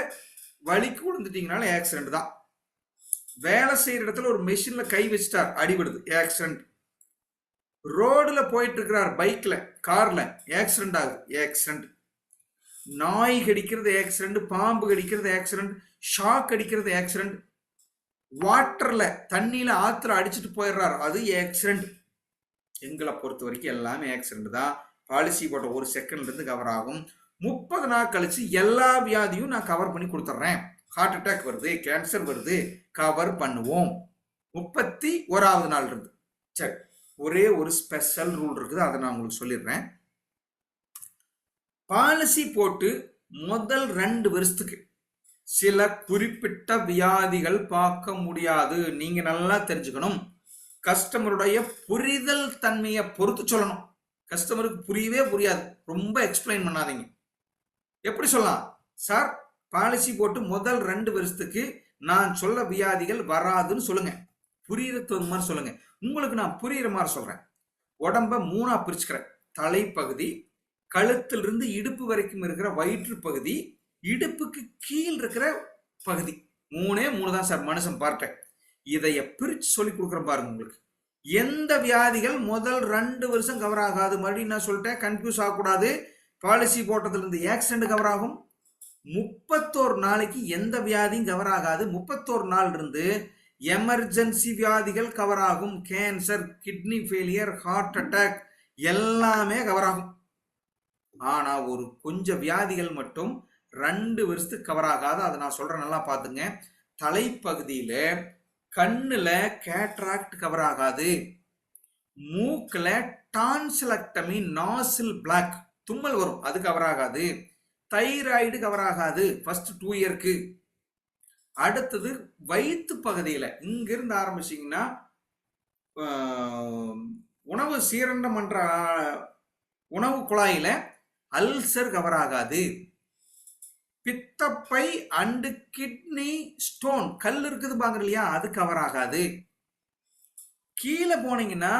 வலிக்கு விழுந்துட்டீங்கனாலும் ஆக்சிடென்ட் தான். வேலை செய்யற இடத்துல ஒரு மெஷின்ல கை வச்சுட்டார், அடிபடுது, ஆக்சிடென்ட். ரோடுல போயிட்டு இருக்கிறார் பைக்ல கார்ல, ஆக்சிடென்ட் ஆகுது, ஆக்சிடென்ட். நாய் கடிக்கிறது ஆக்சிடென்ட், பாம்பு கடிக்கிறது ஆக்சிடென்ட், ஷாக் அடிக்கிறது ஆக்சிடென்ட். வாட்டர்ல தண்ணியில ஆத்துல அடிச்சுட்டு போயிடுறாரு, அது ஆக்சிடென்ட். எங்களை பொறுத்த வரைக்கும் எல்லாமே ஆக்சிடென்ட் தான். பாலிசி போட்ட ஒரு செகண்ட்லேருந்து கவர் ஆகும். 30 நாள் கழிச்சு எல்லா வியாதியும் நான் கவர் பண்ணி கொடுத்துட்றேன். ஹார்ட் அட்டாக் வருது, கேன்சர் வருது, கவர் பண்ணுவோம் 31வது நாள் இருந்து. சரி, ஒரே ஒரு ஸ்பெஷல் ரூல் இருக்குது, அதை நான் உங்களுக்கு சொல்லிடுறேன். பாலிசி போட்டு முதல் 2 வருஷத்துக்கு சில குறிப்பிட்ட வியாதிகள் பார்க்க முடியாது. நீங்க நல்லா தெரிஞ்சுக்கணும். கஸ்டமருடைய புரிதல் தன்மையை பொறுத்து சொல்லணும். கஸ்டமருக்கு புரியவே புரியாது, ரொம்ப எக்ஸ்பிளைன் பண்ணாதீங்க. எப்படி சொல்லலாம் சார், பாலிசி போட்டு முதல் 2 வருஷத்துக்கு நான் சொல்ல வியாதிகள் வராதுன்னு சொல்லுங்க. புரியுற மாதிரி சொல்லுங்க. உங்களுக்கு நான் புரியுற மாதிரி சொல்றேன். உடம்ப 3ஆ பிரிச்சுக்கிறேன். தலைப்பகுதி, கழுத்திலிருந்து இடுப்பு வரைக்கும் இருக்கிற வயிற்று பகுதி, இடுப்புக்கு கீழ் இருக்கிற பகுதி. 3 தான் சார் மனுஷன் பார்த்தேன். இதைய பிரிச்சு சொல்லி கொடுக்குறேன் பாருங்க. உங்களுக்கு எந்த வியாதிகள் முதல் 2 வருஷம் கவர் ஆகாது, மறுபடியும் நான் சொல்லிட்டேன், கன்ஃபியூஸ் ஆகக்கூடாது. பாலிசி போட்டதுல இருந்து ஆக்சிடென்ட் கவர் ஆகும். 31 நாளைக்கு எந்த வியாதியும் கவர் ஆகாது. 31 நாள் இருந்து எமர்ஜென்சி வியாதிகள் கவர் ஆகும். Cancer, kidney failure, heart attack எல்லாமே கவர் ஆகும். ஆனா ஒரு கொஞ்சம் வியாதிகள் மட்டும் 2 வருஷத்துக்கு கவர் ஆகாது. அதை நான் சொல்றேன், நல்லா பாத்துங்க. தலைப்பகுதியில கண்ணுல கேட்ராக்ட் கவர் ஆகாது. மூக்குல டான்சிலக்டமி, நாசில் பிளாக், தும்மல் வரும், அது கவர் ஆகாது. தைராய்டு கவர் ஆகாது ஃபர்ஸ்ட் 2 இயருக்கு. அடுத்தது வயிற்று பகுதியில இங்கிருந்து ஆரம்பிச்சிங்கன்னா உணவு சீரணம் பண்ற உணவு குழாயில அல்சர் கவர் ஆகாது. பித்தப்பை அண்டு கிட்னி ஸ்டோன், கல் இருக்குது பாங்க இல்லையா, அது கவர் ஆகாது. கீழே போனீங்கன்னா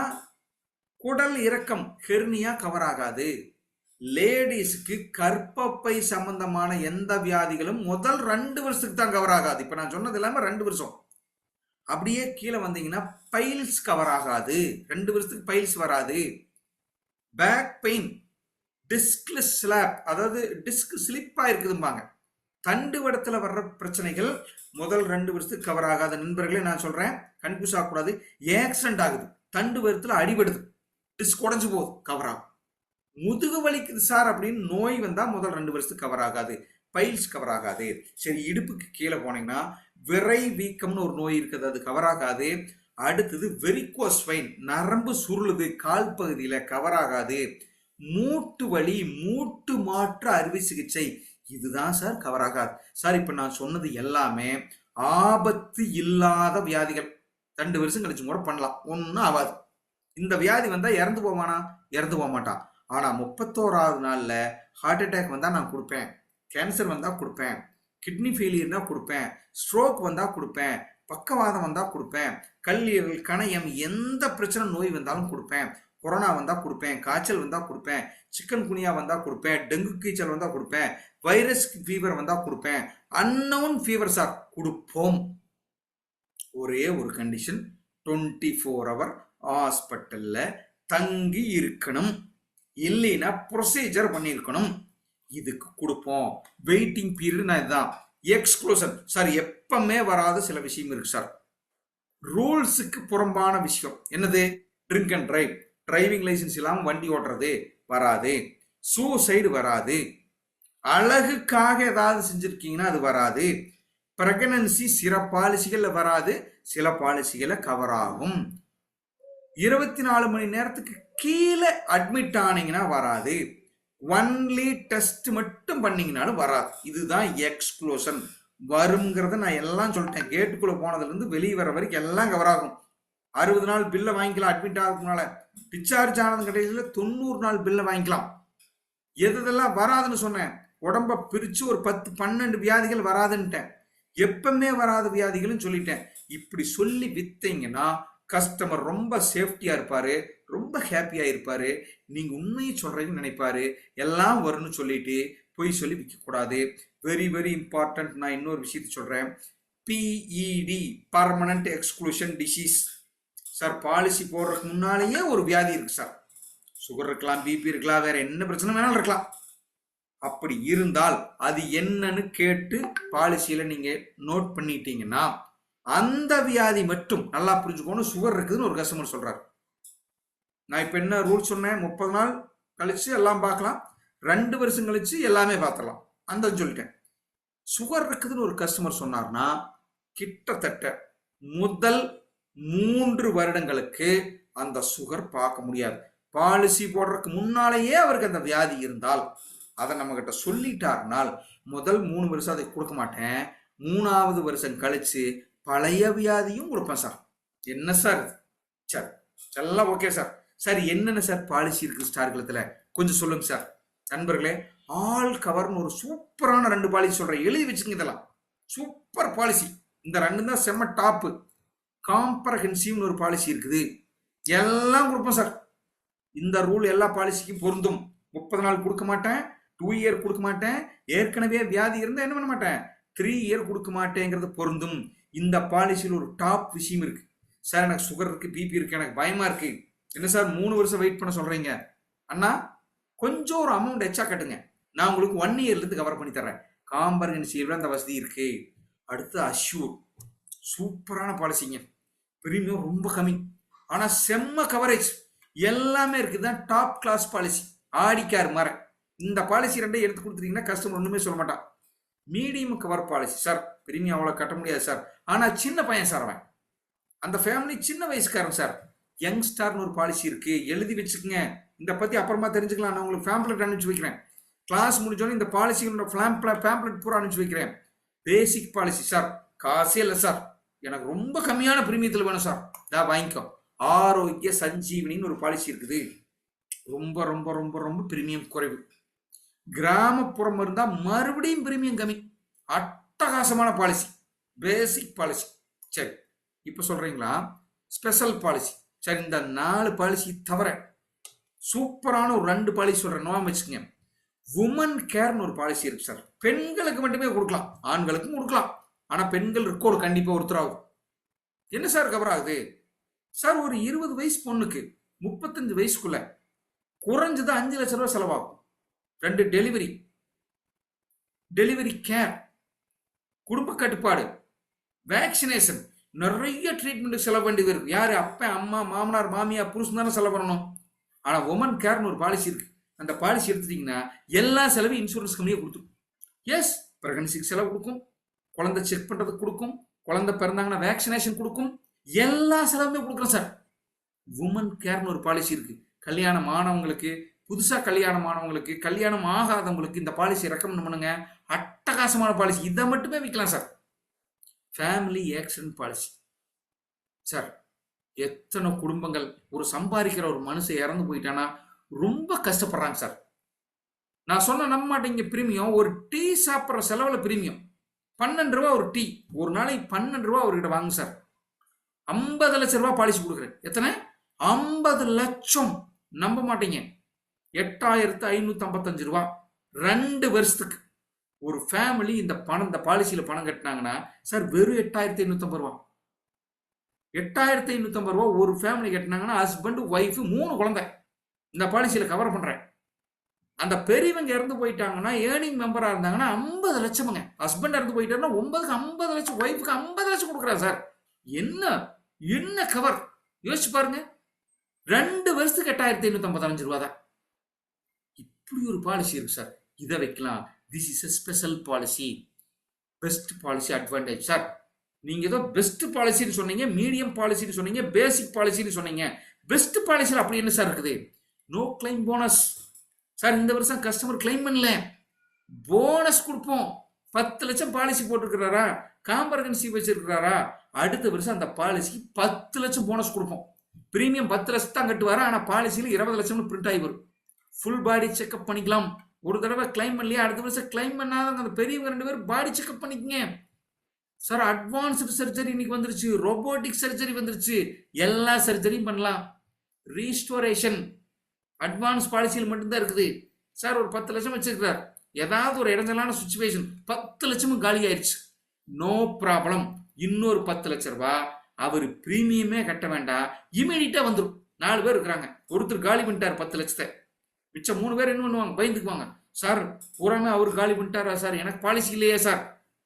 குடல் இறக்கம், ஹெர்னியா கவர் ஆகாது. லேடிஸ்க்கு கர்ப்பப்பை சம்பந்தமான எந்த வியாதிகளும் முதல் 2 வருஷத்துக்கு தான் கவர் ஆகாது. இப்ப நான் சொன்னது இல்லாம 2 வருஷம். அப்படியே கீழே வந்தீங்கன்னா பைல்ஸ் கவர் ஆகாது. 2 வருஷத்துக்கு பைல்ஸ் வராது. பேக் பெயின், டிஸ்க் ஸ்லாப், அதாவது டிஸ்க் ஸ்லிப்பா இருக்குதும்பாங்க, தண்டுவடத்துல வர்ற பிரச்சனைகள் முதல் 2 வருஷத்துக்கு கவர் ஆகாத. நண்பர்களே நான் சொல்றேன், கன்ஃபியூஸ் ஆகக்கூடாது. ஆக்சிடென்ட் ஆகுது, தண்டுவடத்துல அடிபடுது, டிஸ்க் உடஞ்சு போகுது, கவர் ஆகும். முதுகு வலிக்குது சார் அப்படின்னு நோய் வந்தா முதல் 2 வருஷத்துக்கு கவர் ஆகாது. பைல்ஸ் கவர் ஆகாது. சரி, இடுப்புக்கு கீழே போனீங்கன்னா விரை வீக்கம்னு ஒரு நோய் இருக்குது, அது கவர் ஆகாது. அடுத்தது வெரிகோஸ் வெயின், நரம்பு சுருளுது கால் பகுதியில, கவர் ஆகாது. மூட்டு வலி, மூட்டு மாற்று அறுவை சிகிச்சை, இதுதான் சார் கவர் ஆகாது. சார் இப்ப நான் சொன்னது எல்லாமே ஆபத்து இல்லாத வியாதிகள். 2 வருஷம் கழிச்சு கூட பண்ணலாம், ஒன்னும் ஆகாது. இந்த வியாதி வந்தா இறந்து போவானா? இறந்து போக மாட்டான். ஆனா 31வது நாள்ல ஹார்ட் அட்டாக் வந்தா நான் கொடுப்பேன், கேன்சர் வந்தா கொடுப்பேன், கிட்னி ஃபெயிலியர்னா கொடுப்பேன், ஸ்ட்ரோக் வந்தா கொடுப்பேன், பக்கவாதம் வந்தா கொடுப்பேன், கல்லீரல், கணையம், எந்த பிரச்சனை நோய் வந்தாலும் கொடுப்பேன். கொரோனா வந்தா கொடுப்பேன், காய்ச்சல் வந்தா கொடுப்பேன், சிக்கன் குனியா வந்தா கொடுப்பேன், டெங்கு காய்ச்சல் வந்தா கொடுப்பேன், வைரஸ் ஃபீவர் வந்தா கொடுப்பேன், அன்னவுன் ஃபீவர் சார் கொடுப்போம். ஒரே ஒரு கண்டிஷன், 24 ஹவர் ஹாஸ்பிட்டல்ல தங்கி இருக்கணும், இல்லைன்னா ப்ரொசீஜர் பண்ணியிருக்கணும். இதுக்கு கொடுப்போம். வெயிட்டிங் பீரியட் நான் இதுதான். எக்ஸ்க்ளூஷன் சார் எப்பவுமே வராத சில விஷயம் இருக்கு சார். ரூல்ஸுக்கு புறம்பான விஷயம் என்னது? Drink and drive, driving licence இல்லாமல் வண்டி ஓட்டுறது வராது. சூசைடு வராது. அழகுக்காக ஏதாவது செஞ்சிருக்கீங்கன்னா அது வராது. பிரெக்னன்சி சில பாலிசிகள்ல வராது, சில பாலிசிகளை கவர் ஆகும். 24 மணி நேரத்துக்கு கீழே அட்மிட் ஆனீங்கன்னா வராது. ஒன்லி டெஸ்ட் மட்டும் பண்ணீங்கனாலும் வராது. இதுதான் எக்ஸ்க்ளூஷன். வருங்கிறத நான் எல்லாம் சொல்லிட்டேன். கேட்டுக்குள்ள போனதுல இருந்து வெளியே வர வரைக்கும் எல்லாம் கவர் ஆகும். 60 நாள் பில்லை வாங்கிக்கலாம் அட்மிட் ஆகிறதுனால. டிஸ்சார்ஜ் ஆனது கடைசியில் 90 நாள் பில்லை வாங்கிக்கலாம். எதெல்லாம் வராதுன்னு சொன்னேன், உடம்ப பிரிச்சு ஒரு 10-12 வியாதிகள் வராதுன்ட்டேன். எப்பவுமே வராத வியாதிகளும் சொல்லிட்டேன். இப்படி சொல்லி வித்தீங்கன்னா கஸ்டமர் ரொம்ப சேஃப்டியா இருப்பாரு, ரொம்ப ஹாப்பியா இருப்பாரு. நீங்க உண்மையை சொல்றீங்கன்னு நினைப்பாரு. எல்லாம் வரும்னு சொல்லிட்டு போய் சொல்லி விற்க கூடாது. Very very important. நான் இன்னொரு விஷயத்தை சொல்றேன். PET, permanent exclusion disease. Sir policy போடுறதுக்கு முன்னாலேயே ஒரு வியாதி இருக்கு சார். சுகர் இருக்கலாம், பிபி இருக்கலாம், வேற என்ன பிரச்சனை வேணாலும் இருக்கலாம். அப்படி இருந்தால் அது என்னன்னு கேட்டு பாலிசியில நீங்க நோட் பண்ணிட்டீங்கன்னா அந்த வியாதி மட்டும் நல்லா புரிஞ்சுக்கணும். சுகர் இருக்குதுன்னு ஒரு கஸ்டமர் சொல்றாரு, நான் இப்போ என்ன ரூல் சொன்னேன், 30 நாள் கழிச்சு எல்லாம் பார்க்கலாம், 2 வருஷம் கழிச்சு எல்லாமே பார்த்துடலாம் அந்த சொல்லிட்டேன். சுகர் இருக்குதுன்னு ஒரு கஸ்டமர் சொன்னார்னா கிட்டத்தட்ட முதல் 3 வருடங்களுக்கு அந்த சுகர் பார்க்க முடியாது. பாலிசி போடுறதுக்கு முன்னாலேயே அவருக்கு அந்த வியாதி இருந்தால் அதை நம்ம கிட்ட சொல்லிட்டாருனால் முதல் 3 வருஷம் அதை கொடுக்க மாட்டேன், 3வது வருஷம் கழிச்சு பழைய வியாதியும் கொடுப்பேன் சார். என்ன சார் சார் எல்லாம் ஓகே சார். சார் என்னென்ன சார் பாலிசி இருக்கு ஸ்டார் கிளத்தில் கொஞ்சம் சொல்லுங்க சார். நண்பர்களே, ஆல் கவர்னு ஒரு சூப்பரான 2 பாலிசி சொல்றேன், எழுதி வச்சுங்க. இதெல்லாம் சூப்பர் பாலிசி. இந்த 2 தான் செம்ம டாப்பு. காம்ப்ரஹென்சிவ்னு ஒரு பாலிசி இருக்குது, எல்லாம் கொடுப்போம் சார். இந்த ரூல் எல்லா பாலிசிக்கும் பொருந்தும். 30 நாள் கொடுக்க மாட்டேன், 2 இயர் கொடுக்க மாட்டேன், ஏற்கனவே வியாதி இருந்தால் என்ன பண்ண மாட்டேன், 3 இயர் கொடுக்க மாட்டேங்கிறது பொருந்தும். இந்த பாலிசியில் ஒரு டாப் விஷயம் இருக்கு சார். எனக்கு சுகர் இருக்கு, பிபி இருக்கு, எனக்கு பயமா இருக்கு. என்ன சார் 3 வருஷம் வெயிட் பண்ண சொல்றீங்க? அண்ணா கொஞ்சம் ஒரு அமௌண்ட் எச்சா கட்டுங்க, நான் உங்களுக்கு 1 இயர்லேருந்து கவர் பண்ணி தர்றேன். காம்ப்ரஹென்சிவ்ல அந்த வசதி இருக்கு. அடுத்து அஷ்யூர், சூப்பரான பாலிசிங்க. பிரீமியம் ரொம்ப கம்மி, ஆனால் செம்ம கவரேஜ் எல்லாமே இருக்குது. தான் டாப் கிளாஸ் பாலிசி. ஆடிக்கார் மாற இந்த பாலிசி 2 எடுத்து கொடுத்துட்டீங்கன்னா கஸ்டமர் ஒன்றுமே சொல்ல மாட்டான். Medium cover policy sir, premium அவ்வளோ கட்ட முடியாது சார், ஆனால் சின்ன பையன் சார், அவன் அந்த ஃபேமிலி சின்ன வயசுக்காரன் சார். யங்ஸ்டார்னு ஒரு பாலிசி இருக்கு, எழுதி வச்சுக்கோங்க. இந்த பற்றி அப்புறமா தெரிஞ்சுக்கலாம். நான் உங்களுக்கு பேம்ப்ளெட் அனுப்பிச்சு வைக்கிறேன். கிளாஸ் முடிஞ்சோன்னு இந்த பாலிசிகளோட பேம்ப்ளெட் பூரா அனுப்பிச்சு வைக்கிறேன். பேசிக் பாலிசி சார், காசே இல்லை சார், எனக்கு ரொம்ப கம்மியான பிரீமியத்தில் வேணும் சார், வாங்கிக்கோ. ஆரோக்கிய சஞ்சீவனின்னு ஒரு பாலிசி இருக்குது, ரொம்ப ரொம்ப ரொம்ப ரொம்ப பிரீமியம் குறைவு. கிராமப்புறம் இருந்தால் மறுபடியும் பிரீமியம் கம்மி. அட்டகாசமான பாலிசி, பேசிக் பாலிசி. சரி, இப்போ சொல்றீங்களா ஸ்பெஷல் பாலிசி? சரி, இந்த 4 பாலிசி தவிர சூப்பரான ஒரு 2 பாலிசி சொல்றேன், நோயம் வச்சுக்கோங்க. உமன் கேர்னு ஒரு பாலிசி இருக்கு சார். பெண்களுக்கு மட்டுமே கொடுக்கலாம், ஆண்களுக்கும் கொடுக்கலாம், ஆனால் பெண்கள் இருக்கோடு கண்டிப்பாக ஒருத்தராகும். என்ன சார் கவர் ஆகுது சார்? ஒரு 20 வயசு பொண்ணுக்கு 35 வயசுக்குள்ள குறைஞ்சது 5 லட்சம் ரூபாய் செலவாகும். 2 டெலிவரி கேர், குடும்ப கட்டுப்பாடு, வேக்சினேஷன், நிறைய ட்ரீட்மெண்ட் செலவு வேண்டியது இருக்கு. யாரு? அப்பா, அம்மா, மாமனார், மாமியார், புருஷன் தானே செலவு பண்ணணும். ஆனால் உமன் கேர்னு ஒரு பாலிசி இருக்கு. அந்த பாலிசி எடுத்துட்டீங்கன்னா எல்லா செலவும் இன்சூரன்ஸ் கம்பெனியே கொடுத்துரும். எஸ், பிரெக்னன்சிக்கு செலவு கொடுக்கும், குழந்தை செக் பண்ணுறதுக்கு கொடுக்கும், குழந்தை பிறந்தாங்கன்னா வேக்சினேஷன் கொடுக்கும், எல்லா செலவுமே கொடுக்குறோம் சார். உமன் கேர்னு ஒரு பாலிசி இருக்கு. கல்யாணம் ஆனவங்களுக்கு, புதுசாக கல்யாணம் ஆனவங்களுக்கு, கல்யாணம் ஆகாதவங்களுக்கு இந்த பாலிசி ரெக்கமெண்ட் பண்ணுங்க. அட்டகாசமான பாலிசி, இதை மட்டுமே விற்கலாம் sir. Family accident policy sir. எத்தனை குடும்பங்கள், ஒரு சம்பாதிக்கிற ஒரு மனுஷன் இறந்து போயிட்டானா ரொம்ப கஷ்டப்படுறாங்க சார். நான் சொன்ன நம்ப மாட்டேங்க, பிரீமியம் ஒரு டீ சாப்பிட்ற செலவில் பிரீமியம் 12 ரூபா ஒரு டீ, ஒரு நாளைக்கு 12 ரூபா அவர்கிட்ட வாங்க சார். 50 லட்சம் ரூபா பாலிசி கொடுக்குறேன். எத்தனை? 50 லட்சம். நம்ப மாட்டீங்க, 8555 ரூபா 2 வருஷத்துக்கு. ஒரு ஃபேமிலி இந்த பாலிசியில் பணம் கட்டினாங்கன்னா சார் வெறும் 8550 ரூபா. 8550 ரூபா ஒரு ஃபேமிலி கட்டினாங்கன்னா ஹஸ்பண்ட், ஒய்ஃபு, 3 குழந்தை இந்த பாலிசியில் கவர் பண்ணுறேன். அந்த பெரியவங்க இறந்து போயிட்டாங்கன்னா, ஏர்னிங் மெம்பராக இருந்தாங்கன்னா 50 லட்சமுங்க. ஹஸ்பண்ட் இறந்து போயிட்டாருன்னா 9க்கு 50 லட்சம், ஒய்ஃபுக்கு 50 லட்சம் கொடுக்குறேன் சார். என்ன கவர் யோசிச்சு பாருங்க. 2 வருஷத்துக்கு 8555 ரூபா தான். இப்படி ஒரு பாலிசி இருக்கு சார், இதை வைக்கலாம். This is a special policy, best policy advantage sir. நீங்க ஏதோ பெஸ்ட் பாலிசின்னு சொன்னீங்க, மீடியம் பாலிசின்னு சொன்னீங்க, பேசிக் பாலிசின்னு சொன்னீங்க. பெஸ்ட் பாலிசியில் அப்படி என்ன சார் இருக்குது? No claim bonus sir. இந்த வருஷம் கஸ்டமர் கிளைம் பண்ணல, போனஸ் கொடுப்போம். 10 லட்சம் பாலிசி போட்டிருக்கிறாரா, காம்ப்ரஹென்சிவ் வச்சிருக்கிறாரா, அடுத்த வருஷம் அந்த பாலிசிக்கு 10 லட்சம் போனஸ் கொடுப்போம். பிரீமியம் 10 லட்சம் தான் கட்டுவாரா, ஆனால் பாலிசியில் 20 லட்சம்னு பிரிண்ட் ஆகி வரும். ஃபுல் பாடி செக்அப் பண்ணிக்கலாம். ஒரு தடவை கிளைம் பண்ணலையா, அடுத்த வருஷம் கிளைம் பண்ணாத அந்த பெரியவங்க 2 பேரும் பாடி செக்அப் பண்ணிக்கங்க சார். அட்வான்ஸ்டு சர்ஜரி இன்னைக்கு வந்துருச்சு, ரோபோட்டிக் சர்ஜரி வந்துருச்சு, எல்லா சர்ஜரியும் பண்ணலாம். ரீஸ்டோரேஷன் அட்வான்ஸ் பாலிசியில் மட்டும்தான் இருக்குது சார். ஒரு 10 லட்சம் வச்சிருக்கிறார், ஏதாவது ஒரு இடைஞ்சலான சுச்சுவேஷன் 10 லட்சமும் காலி ஆயிடுச்சு, நோ ப்ராப்ளம். இன்னொரு 10 லட்சம் ரூபாய் அவர் பிரீமியமே கட்ட வேண்டாம், இமீடியட்டா வந்துடும். 4 பேர் இருக்கிறாங்க, ஒருத்தர் காலி பண்ணிட்டார் 10 லட்சத்தை, மிச்சம் 3 பேர் என்ன பண்ணுவாங்க, பயந்துக்குவாங்க. சார் பூராமே அவர் காலி பண்ணிட்டாரா சார், எனக்கு பாலிசி இல்லையே சார்.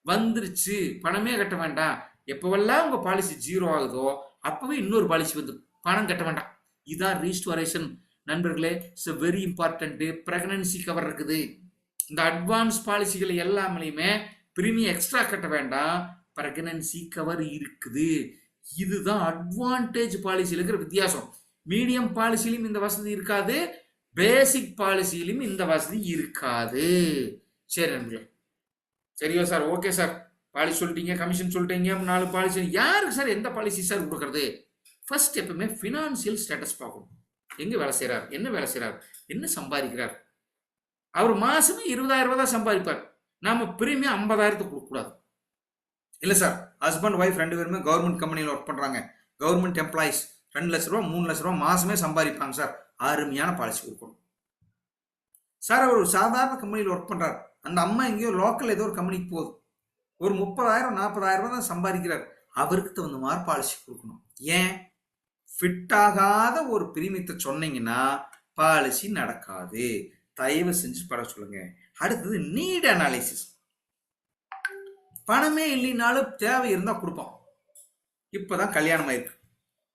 வந்துருச்சு, பணமே கட்ட வேண்டாம். எப்பவெல்லாம் உங்க பாலிசி 0 ஆகுதோ அப்பவே இன்னொரு பாலிசி வந்துடும், பணம் கட்ட வேண்டாம். இதான் ரீஸ்டோரேஷன் நண்பர்களே. It's very important. Pregnancy cover இருக்குது. இந்த அட்வான்ஸ் பாலிசிகள் எல்லாமே பிரீமியம் எக்ஸ்ட்ரா கட்ட வேண்டாம், பிரெக்னன்சி கவர் இருக்குது. இதுதான் அட்வான்டேஜ் பாலிசியில் இருக்கிற வித்தியாசம். மீடியம் பாலிசியிலும் இந்த வசதி இருக்காது, பேசிக் பாலிசியிலும் இந்த வசதி இருக்காது. சரி நண்பர்களே, சரியா சார்? ஓகே சார், பாலிசி சொல்லிட்டீங்க, கமிஷன் சொல்லிட்டீங்க, 4 பாலிசி. யாருக்கு சார் எந்த பாலிசி சார் கொடுக்கறது? ஃபர்ஸ்ட் எப்பவுமே ஃபினான்சியல் ஸ்டேட்டஸ் பார்க்கணும். எங்க வேலை செய்யறார், என்ன வேலை செய்யறார், என்ன சம்பாதிக்கிறார். அவர் மாசமே 20,000 ரூபாய் தான் சம்பாதிப்பார். நாம பிரீமியம் 50,000 கொடுக்க கூடாது. இல்ல சார், ஹஸ்பண்ட் ஒய்ஃப் 2 பேருமே கவர்மெண்ட் கம்பெனியில் ஒர்க் பண்றாங்க, கவர்மெண்ட் எம்ப்ளாயிஸ், 2 லட்ச ரூபா 3 லட்ச ரூபா மாசமே சம்பாதிப்பாங்க சார். அருமையான பாலிசி கொடுக்கணும் சார். அவர் ஒரு சாதாரண கம்பெனியில் ஒர்க் பண்றாரு, அந்த அம்மா எங்கேயோ லோக்கல் ஏதோ ஒரு கம்பெனிக்கு போகுது, ஒரு 30,000 40,000 ரூபாய் தான் சம்பாதிக்கிறார். அவருக்கு தகுந்த மாதிரி பாலிசி கொடுக்கணும். ஏன்? ஃபிட் ஆகாத ஒரு பிரீமியத்தை சொன்னீங்கன்னா பாலிசி நடக்காது. தயவு செஞ்சு பட சொல்லுங்க. அடுத்தது நீட் அனாலிசிஸ். பணமே இல்லைனாலும் தேவை இருந்தா கொடுப்போம். இப்பதான் கல்யாணம் ஆயிருக்கு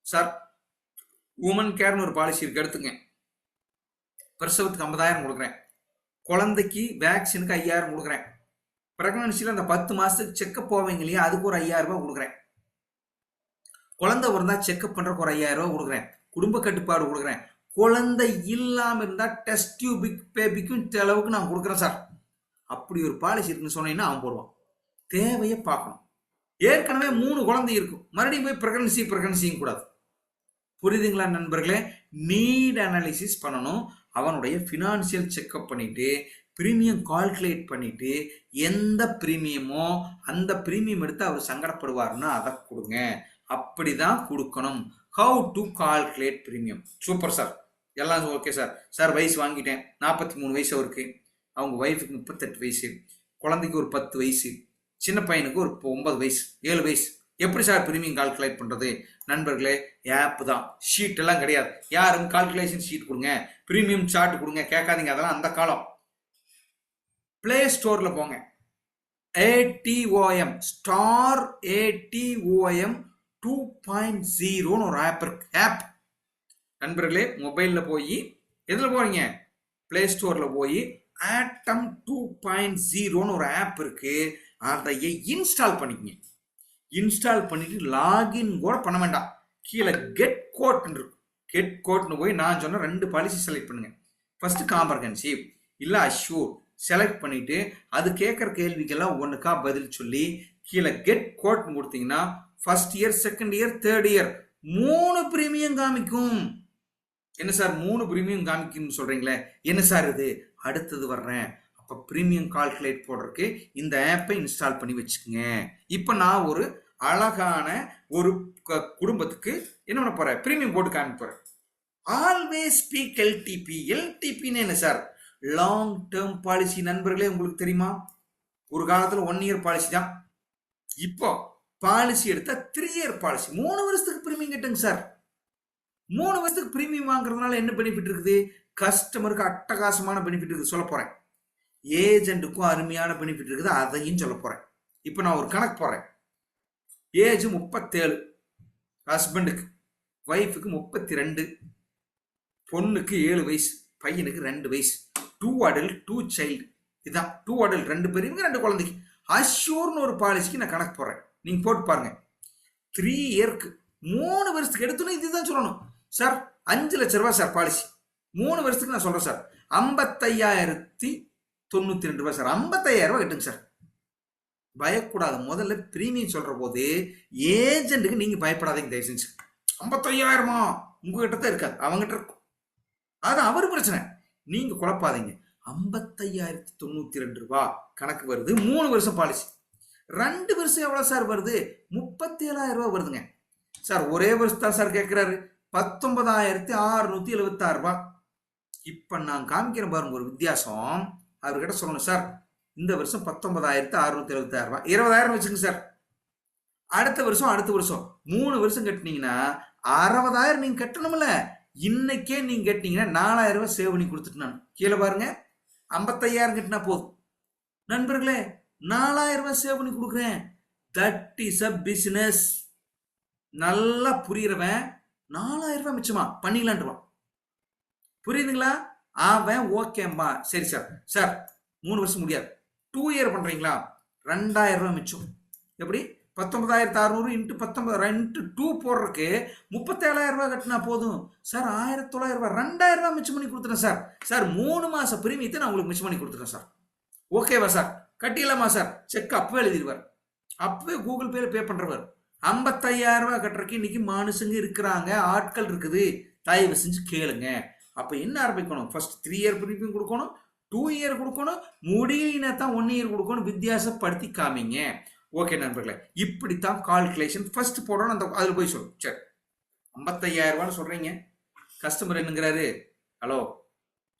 சார், உமன் கேர்னு ஒரு பாலிசி இருக்கு, எடுத்துங்க. பிரசவத்துக்கு 50,000 கொடுக்குறேன், குழந்தைக்கு வேக்சினுக்கு 5,000 கொடுக்குறேன், பிரெக்னன்சியில் அந்த 10 மாசத்துக்கு செக்கப் போவீங்க இல்லையா, அதுக்கு ஒரு 5,000 ரூபாய் கொடுக்குறேன், குழந்தை இருந்தா செக்அப் பண்றதுக்கு ஒரு 5,000 ரூபாய் கொடுக்குறேன், குடும்ப கட்டுப்பாடு கொடுக்குறேன், குழந்தை இல்லாம இருந்தா டெஸ்ட் டியூபிக் பேபிக்கும் அளவுக்கு நான் கொடுக்குறேன் சார். அப்படி ஒரு பாலிசி இருக்குன்னு சொன்னீங்கன்னா அவன் போடுவான். தேவையை பார்க்கணும். ஏற்கனவே 3 குழந்தை இருக்கும், மறுபடியும் போய் பிரெக்னன்சியும் கூடாது. புரியுதுங்களா நண்பர்களே? நீட் அனாலிசிஸ் பண்ணணும். அவனுடைய ஃபினான்சியல் செக்அப் பண்ணிட்டு பிரீமியம் கால்குலேட் பண்ணிட்டு எந்த பிரீமியமோ அந்த பிரீமியம் எடுத்து அவர் சங்கடப்படுவார்னா அதை கொடுங்க. அப்படிதான் கொடுக்கணும். How to calculate premium. Super sir, எல்லாம் ஓகே சார். சார் வயசு வாங்கிட்டேன், 43 வயசு அவருக்கு, அவங்க ஒய்ஃபுக்கு 38 வயசு, குழந்தைக்கு ஒரு 10 வயசு, சின்ன பையனுக்கு ஒரு 9 வயசு 7 வயசு. எப்படி சார் பிரீமியம் கால்குலேட் பண்றது? நண்பர்களே, ஆப் தான், ஷீட் எல்லாம் கிடையாது. யாரும் கால்குலேஷன் ஷீட் கொடுங்க, பிரீமியம் சார்ட் கொடுங்க கேட்காதீங்க, அதெல்லாம் அந்த காலம். பிளே ஸ்டோர்ல போங்க, ATOM ஸ்டார் ATOM 2.0 ஒரு ஆப் இருக்கு. ஆப் நண்பர்களே, மொபைல்ல போய் எதுல போறீங்க, பிளே ஸ்டோர்ல போய் ஆட்டம் 2.0 ஒரு ஆப் இருக்கு, அதை இன்ஸ்டால் பண்ணிக்கங்க. இன்ஸ்டால் பண்ணிட்டு லாகின் கூட பண்ண வேண்டாம். கீழே கெட் கோட் இருக்கு, கெட் கோட்னு போய் நான் சொன்ன 2 பாலிசி செலக்ட் பண்ணுங்க. ஃபர்ஸ்ட் காம்ப்ரஹென்சிவ் இல்ல அஷ்யூர் செலக்ட் பண்ணிட்டு அது கேட்குற கேள்விக்கெல்லாம் ஒன்றுக்கா பதில் சொல்லி கீழே கெட் கோட்னு கொடுத்தீங்கன்னா first year, second year, third year 3 premium காமிக்கும். என்ன சார் 3 பிரீமியம் காமிக்கும்னு சொல்றீங்களே, என்ன சார் இது? அடுத்தது வர்றேன். அப்போ பிரீமியம் கால்குலேட் போடுறதுக்கு இந்த ஆப்பை இன்ஸ்டால் பண்ணி வச்சுக்கோங்க. இப்போ நான் ஒரு அழகான ஒரு குடும்பத்துக்கு என்ன பண்ண போறேன், பிரீமியம் போட்டு காமிக்க போறேன். Always speak LDP. எல்டிபின்னு என்ன சார்? Long term policy. நண்பர்களே, உங்களுக்கு தெரியுமா, ஒரு காலத்துல 1 இயர் பாலிசி தான், இப்போ பாலிசி எடுத்தா 3 இயர் பாலிசி. 3 வருஷத்துக்கு பிரீமியம் கட்டுங்க சார். 3 வருஷத்துக்கு பிரீமியம் வாங்குறதுனால என்ன பெனிஃபிட் இருக்குது? கஸ்டமருக்கு அட்டகாசமான பெனிஃபிட் இருக்குது, சொல்ல போறேன். ஏஜென்ட்டுக்கும் அருமையான பெனிஃபிட் இருக்குது, அதையும் சொல்ல போறேன். இப்போ நான் ஒரு கணக்கு போறேன். ஏஜ் 37, ஹஸ்பண்டுக்கு, ஒய்ஃபுக்கு 32, பொண்ணுக்கு 7 வயசு, பையனுக்கு 2 வயசு. 2 adult 2 child. இதான் 2 adult, 2 பெரியவங்க 2 குழந்தைக்கு. அஷ்யூர்னு ஒரு பாலிசிக்கு நான் கணக்கு போடுறேன், நீங்க போட்டு பாருங்க. 3 இயர்க்கு 3 வருஷத்துக்கு எடுத்தோன்னு இதுதான் சொல்லணும் சார். 5 லட்ச ரூபாய் சார் பாலிசி, 3 வருஷத்துக்கு நான் சொல்றேன் சார். 55,092 ரூபாய் சார். 55,000 ரூபாய் கட்டுங்க சார். பயக்கூடாது. முதல்ல பிரீமியம் சொல்ற போது ஏஜென்ட்டுக்கு நீங்க பயப்படாதீங்க தயவு செஞ்சு. 55,000 உங்ககிட்ட தான் இருக்காது, அவங்ககிட்ட இருக்கும். அது அவர் பிரச்சனை, நீங்க குழப்பாதீங்க. 55,092 ரூபாய் கணக்கு வருது. 3 வருஷம் பாலிசி. 2 வருஷம் எவ்வளவு சார் வருது? 37,000 ரூபாய் வருதுங்க சார். ஒரே வருஷம் தான் சார் கேட்கிறாரு, 19,676 ரூபாய். இப்ப நான் காமிக்கிறேன் பாருங்க ஒரு வித்தியாசம். அவர்கிட்ட சொல்லணும் சார், இந்த வருஷம் 19,676 ரூபாய், 20,000 வச்சுங்க சார். அடுத்த வருஷம் 3 வருஷம் கட்டினீங்கன்னா 60,000 நீங்க கட்டணும்ல. இன்னைக்கே நீங்க கட்டினீங்கன்னா 4,000 ரூபாய் சேவ் பண்ணி கொடுத்துட்டு நான் கீழே பாருங்க, 55,000 கட்டினா போதும். நண்பர்களே, 4,000 ரூபாய் சேவ் பண்ணி கொடுக்குறேன். That is a business. நல்லா புரியுறவன் 4000 மிச்சமா பண்ணிக்கலான்ட்டுவான். புரியுதுங்களா? அவன் ஓகேம்பா, சரி சார், சார் 3 வருஷம் முடியாது, 2 இயர் பண்றீங்களா, 2000 மிச்சம். எப்படி? 19,600 இன்ட்டு 19 இன்ட்டு 2 போடுறதுக்கு 37,000 கட்டினா போதும் சார். 1,900, 2,000 மிச்சம் பண்ணி கொடுத்துறேன் சார். சார் 3 மாசம் பிரீமியத்தை நான் உங்களுக்கு மிச்சம் பண்ணி கொடுத்துறேன் சார். ஓகேவா சார்? கட்டிடலாமா சார்? செக் அப்பவே எழுதிடுவார், அப்பவே கூகுள் பேல பே பண்றவர். 55,000 கட்டுறதுக்கு இன்னைக்கு மனுஷங்க இருக்கிறாங்க, ஆட்கள் இருக்குது. தயவு செஞ்சு கேளுங்க. அப்ப என்ன ஆரம்பிக்கணும்? ஃபர்ஸ்ட் 3 இயர் பிரீமியம் கொடுக்கணும், 2 இயர் கொடுக்கணும், முடியினா தான் 1 இயர் கொடுக்கணும். வித்தியாசப்படுத்தி காமிங்க. ஓகே நண்பர்களே, இப்படித்தான் கால்குலேஷன் ஃபர்ஸ்ட் போடணும். அந்த அதுல போய் சொல்லு. சரி, 55,000 சொல்றீங்க. கஸ்டமர் என்னங்கிறாரு, ஹலோ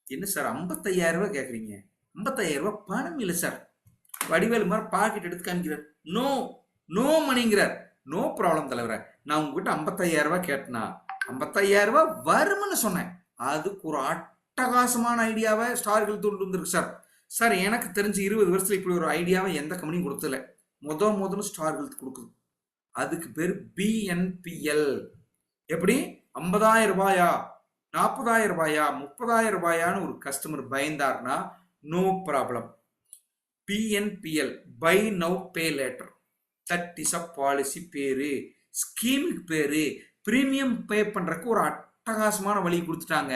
என்ன சார் 55,000 கேட்குறீங்க? 55,000 பணம் இல்லை சார். வடிவேலு மாதிரி பாக்கெட் எடுத்து காமிக்கிறார். நோ நோ மணிங்கிறார். நோ ப்ராப்ளம் தலைவரை, நான் உங்ககிட்ட 55,000 கேட்டனா 55,000 வரும்னு சொன்னேன். அதுக்கு ஒரு அட்டகாசமான ஐடியாவை ஸ்டார்கள் தூண்டு வந்திருக்கு சார். சார் எனக்கு தெரிஞ்சு 20 வருஷத்துல இப்படி ஒரு ஐடியாவை எந்த கம்பெனியும் கொடுத்தல. முதல்ல ஸ்டார் ஹெல்த் கொடுக்குது. அதுக்கு பேர் பிஎன்பிஎல். எப்படி? 50,000 ரூபாயா, 40,000 ரூபாயா, 30,000 ரூபாயான்னு ஒரு கஸ்டமர் பயந்தார்னா no problem. BNPL, buy now pay later. That is a policy பேரு, ஸ்கீமுக்கு பேரு. பிரீமியம் பே பண்றதுக்கு ஒரு அட்டகாசமான வழி கொடுத்துட்டாங்க.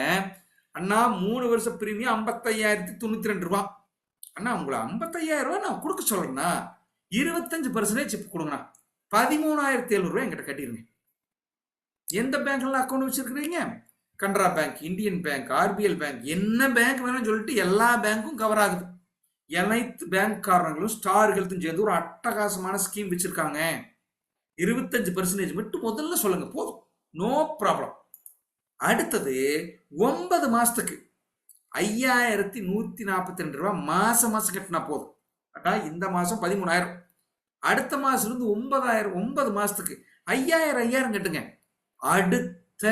அண்ணா 3 வருஷம் பிரீமியம் 55,092 ரூபாய். அண்ணா உங்களை 55,000 ரூபாய் நான் கொடுக்க சொல்றேன்னா 25% கொடுங்கண்ணா, 13,700 ரூபாய் என்கிட்ட கட்டிருங்க. எந்த பேங்க்ல அக்கௌண்ட் வச்சிருக்கிறீங்க? Canara bank, Indian bank, RBL bank, என்ன பேங்க் வேணும்னு சொல்லிட்டு எல்லா பேங்க்கும் கவர் ஆகுது. அனைத்து பேங்க் காரணங்களும் ஸ்டார் ஹெல்த்தும் சேர்ந்து ஒரு அட்டகாசமான ஸ்கீம் வச்சிருக்காங்க. 25% மட்டும் முதல்ல சொல்லுங்க, போதும், நோ ப்ராப்ளம். அடுத்தது 9 மாசத்துக்கு 5,142 ரூபாய் மாசம் மாசம் கட்டினா போதும். இந்த மாசம் 13,000, அடுத்த மாசம் இருந்து 9,000, 9 மாசத்துக்கு 5,000 கட்டுங்க. அடுத்த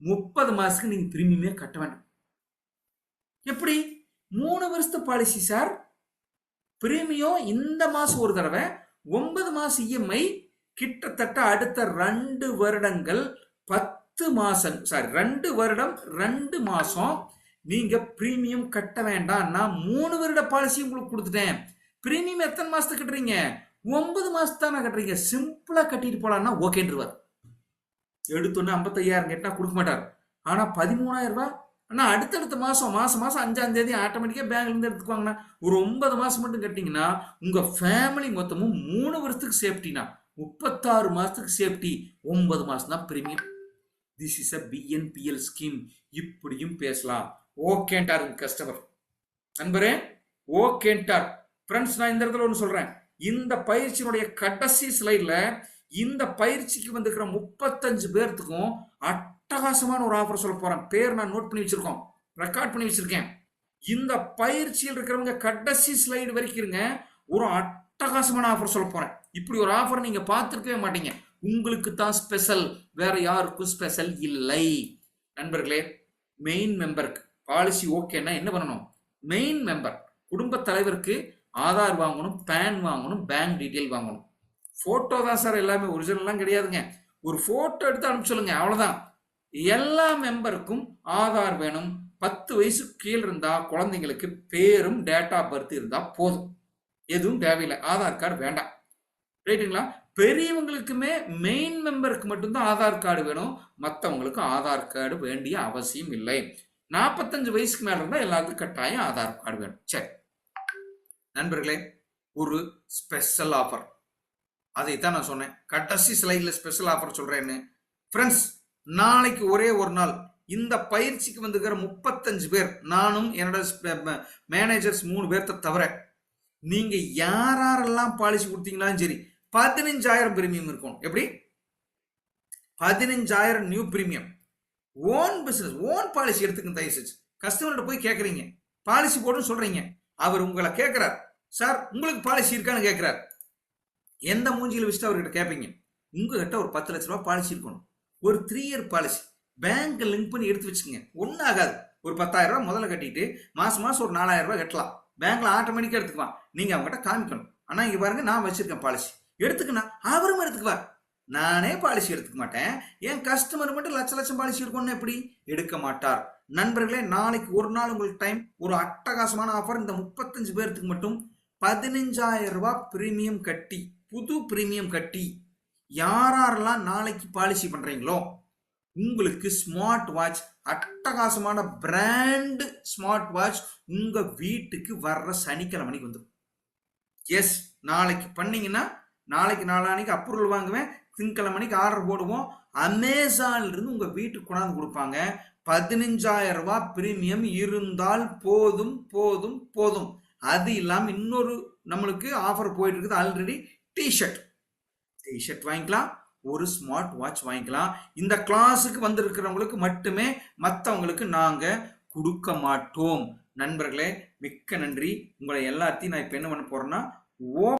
30 மாசத்துக்கு நீங்க பிரீமியமே கட்ட வேண்டாம். எப்படி? 3 வருஷத்து பாலிசி சார். பிரீமியம் இந்த மாசம் ஒரு தடவை, 9 மாசம் இஎம்ஐ, கிட்டத்தட்ட அடுத்த 2 வருடங்கள் 10 மாசம், சாரி 2 வருடம் 2 மாசம் நீங்க பிரீமியம் கட்ட வேண்டாம். நான் 3 வருட பாலிசி உங்களுக்கு கொடுத்துட்டேன். பிரீமியம் எத்தனை மாசத்துக்கு கட்டுறீங்க? 9 மாசத்தான கட்டுறீங்க. சிம்பிளா கட்டிட்டு போலான்னா ஓகேன்றுவார். எடுத்தோன்னு 55,000 கேட்டா கொடுக்க மாட்டார். ஆனா 13,000 ரூபாய், ஆனா அடுத்தடுத்த மாசம் மாசம் 5ஆம் தேதி ஆட்டோமேட்டிக்கா பேங்க்ல இருந்து எடுத்துக்குவாங்கன்னா ஒரு 9 மாசம் மட்டும் கட்டிங்கன்னா உங்க ஃபேமிலி மொத்தமும் 3 வருஷத்துக்கு சேஃப்டினா 36 மாசத்துக்கு சேஃப்டி, 9 மாசம் தான் premium. This is a BNPL scheme. இப்படியும் பேசலாம். ஓகேன்டார் கஸ்டமர். நண்பரே ஓகேன்டார். ஃப்ரெண்ட்ஸ், நான் இந்த இடத்துல ஒன்று சொல்றேன். இந்த பயிற்சியினுடைய கடைசி ஸ்லைட்ல இந்த பயிற்சிக்கு வந்திருக்கிற 35 பேர்த்துக்கும் அட்டகாசமான ஒரு ஆஃபர் சொல்ல போறேன். பேர் நான் நோட் பண்ணி வச்சிருக்கோம், ரெக்கார்ட் பண்ணி வச்சிருக்கேன். இந்த பயிற்சியில் இருக்கிறவங்க கடைசி ஸ்லைடு வரைக்கும் இருங்க. ஒரு அட்டகாசமான ஆஃபர் சொல்ல போறேன். இப்படி ஒரு ஆஃபர் நீங்க பார்த்துருக்கவே மாட்டீங்க. உங்களுக்கு தான் ஸ்பெஷல், வேற யாருக்கும் ஸ்பெஷல் இல்லை. நண்பர்களே, மெயின் மெம்பருக்கு பாலிசி ஓகேன்னா என்ன பண்ணணும்? மெயின் மெம்பர் குடும்ப தலைவருக்கு ஆதார் வாங்கணும், பேன் வாங்கணும், பேங்க் டீட்டெயில் வாங்கணும். போட்டோ தான் சார் எல்லாமே, ஒரிஜினல்லாம் கிடையாதுங்க. ஒரு போட்டோ எடுத்து அனுப்பிச்சு சொல்லுங்க, அவ்வளவுதான். எல்லா மெம்பருக்கும் ஆதார் வேணும். 10 வயசு கீழ் இருந்தா குழந்தைங்களுக்கு பேரும் டேட் ஆஃப் பர்த் இருந்தா போதும், எதுவும் தேவையில்லை. ஆதார் கார்டு வேண்டாம். ரைட்டுங்களா? பெரியவங்களுக்குமே மெயின் மெம்பருக்கு மட்டும்தான் ஆதார் கார்டு வேணும், மற்றவங்களுக்கு ஆதார் கார்டு வேண்டிய அவசியம் இல்லை. 45 வயசுக்கு மேல இருந்தா எல்லாத்துக்கும் கட்டாயம் ஆதார் கார்டு வேணும். சரி நண்பர்களே, ஒரு ஸ்பெஷல் ஆஃபர், அதைத்தான் நான் சொன்னேன். கடைசி ஸ்லைட்ல ஸ்பெஷல் ஆஃபர் சொல்றேன்னு. ஃப்ரெண்ட்ஸ், நாளைக்கு ஒரே ஒரு நாள் இந்த பயிற்சிக்கு வந்துக்கிற 35 பேர், நானும் என்னோட மேனேஜர்ஸ் 3 பேர்த்த தவிர, நீங்க யாரெல்லாம் பாலிசி கொடுத்தீங்களாலும் சரி 15,000 பிரீமியம் இருக்கணும். எப்படி? 15,000 new premium. Own business, own policy எடுத்துக்கணும். தயவு செஞ்சு கஸ்டமர்கிட்ட போய் கேட்குறீங்க, பாலிசி போடுன்னு சொல்றீங்க. அவர் உங்களை கேட்கிறார், சார் உங்களுக்கு பாலிசி இருக்கான்னு கேட்கிறார். எந்த மூஞ்சியில் வச்சுட்டு அவர்கிட்ட கேட்பீங்க? உங்ககிட்ட ஒரு 10 லட்ச ரூபாய் பாலிசி இருக்கணும், ஒரு 3 இயர் பாலிசி. பேங்க் லிங்க் பண்ணி எடுத்து வச்சுக்கோங்க, ஒன்றும் ஆகாது. ஒரு 10,000 ரூபாய் முதல்ல கட்டிட்டு மாசம் மாசம் ஒரு 4,000 ரூபாய் கட்டலாம். பேங்க்ல ஆட்டோமேட்டிக்கா எடுத்துக்குவான். நீங்க அவங்ககிட்ட காமிக்கணும், ஆனா இங்க பாருங்க நான் வச்சிருக்கேன் பாலிசி, எடுத்துக்கணும். அவரும் எடுத்துக்குவார். நானே பாலிசி எடுத்துக்க மாட்டேன், என் கஸ்டமர் மட்டும் லட்ச லட்சம் பாலிசி எடுக்கணும்னு எப்படி எடுக்க மாட்டார்? நண்பர்களே, நாளைக்கு ஒரு நாள் உங்களுக்கு டைம், ஒரு அட்டகாசமான ஆஃபர். இந்த 35 பேர்த்துக்கு மட்டும் 15,000 ரூபாய் பிரீமியம் கட்டி, புது பிரீமியம் கட்டி யாரெல்லாம் நாளைக்கு பாலிசி பண்றீங்களோ உங்களுக்கு ஸ்மார்ட் வாட்ச், அட்டகாசமான பிராண்ட் ஸ்மார்ட் வாட்ச் உங்க வீட்டுக்கு வர்ற சனிக்கிழமை வந்துடும். எஸ், நாளைக்கு பண்ணீங்கன்னா நாளைக்கு நாளானிக்கு அப்ரூவல் வாங்குவேன், திங்கக்கிழமைக்கு ஆர்டர் போடுவோம், அமேசான்ல இருந்து உங்க வீட்டுக்கு கொண்டாந்து கொடுப்பாங்க. 15,000 ரூபாய் பிரீமியம் இருந்தால் போதும் போதும் போதும். அது இல்லாம இன்னொரு நம்மளுக்கு ஆஃபர் போயிட்டு இருக்குது ஆல்ரெடி. டிஷர்ட் வாங்கிக்கலாம், ஒரு ஸ்மார்ட் வாட்ச் வாங்கிக்கலாம். இந்த கிளாஸுக்கு வந்திருக்கிறவங்களுக்கு மட்டுமே, மற்றவங்களுக்கு நாங்க கொடுக்க மாட்டோம். நண்பர்களே, மிக்க நன்றி. உங்களை எல்லாத்தையும் நான் இப்ப என்ன பண்ண போறேன்னா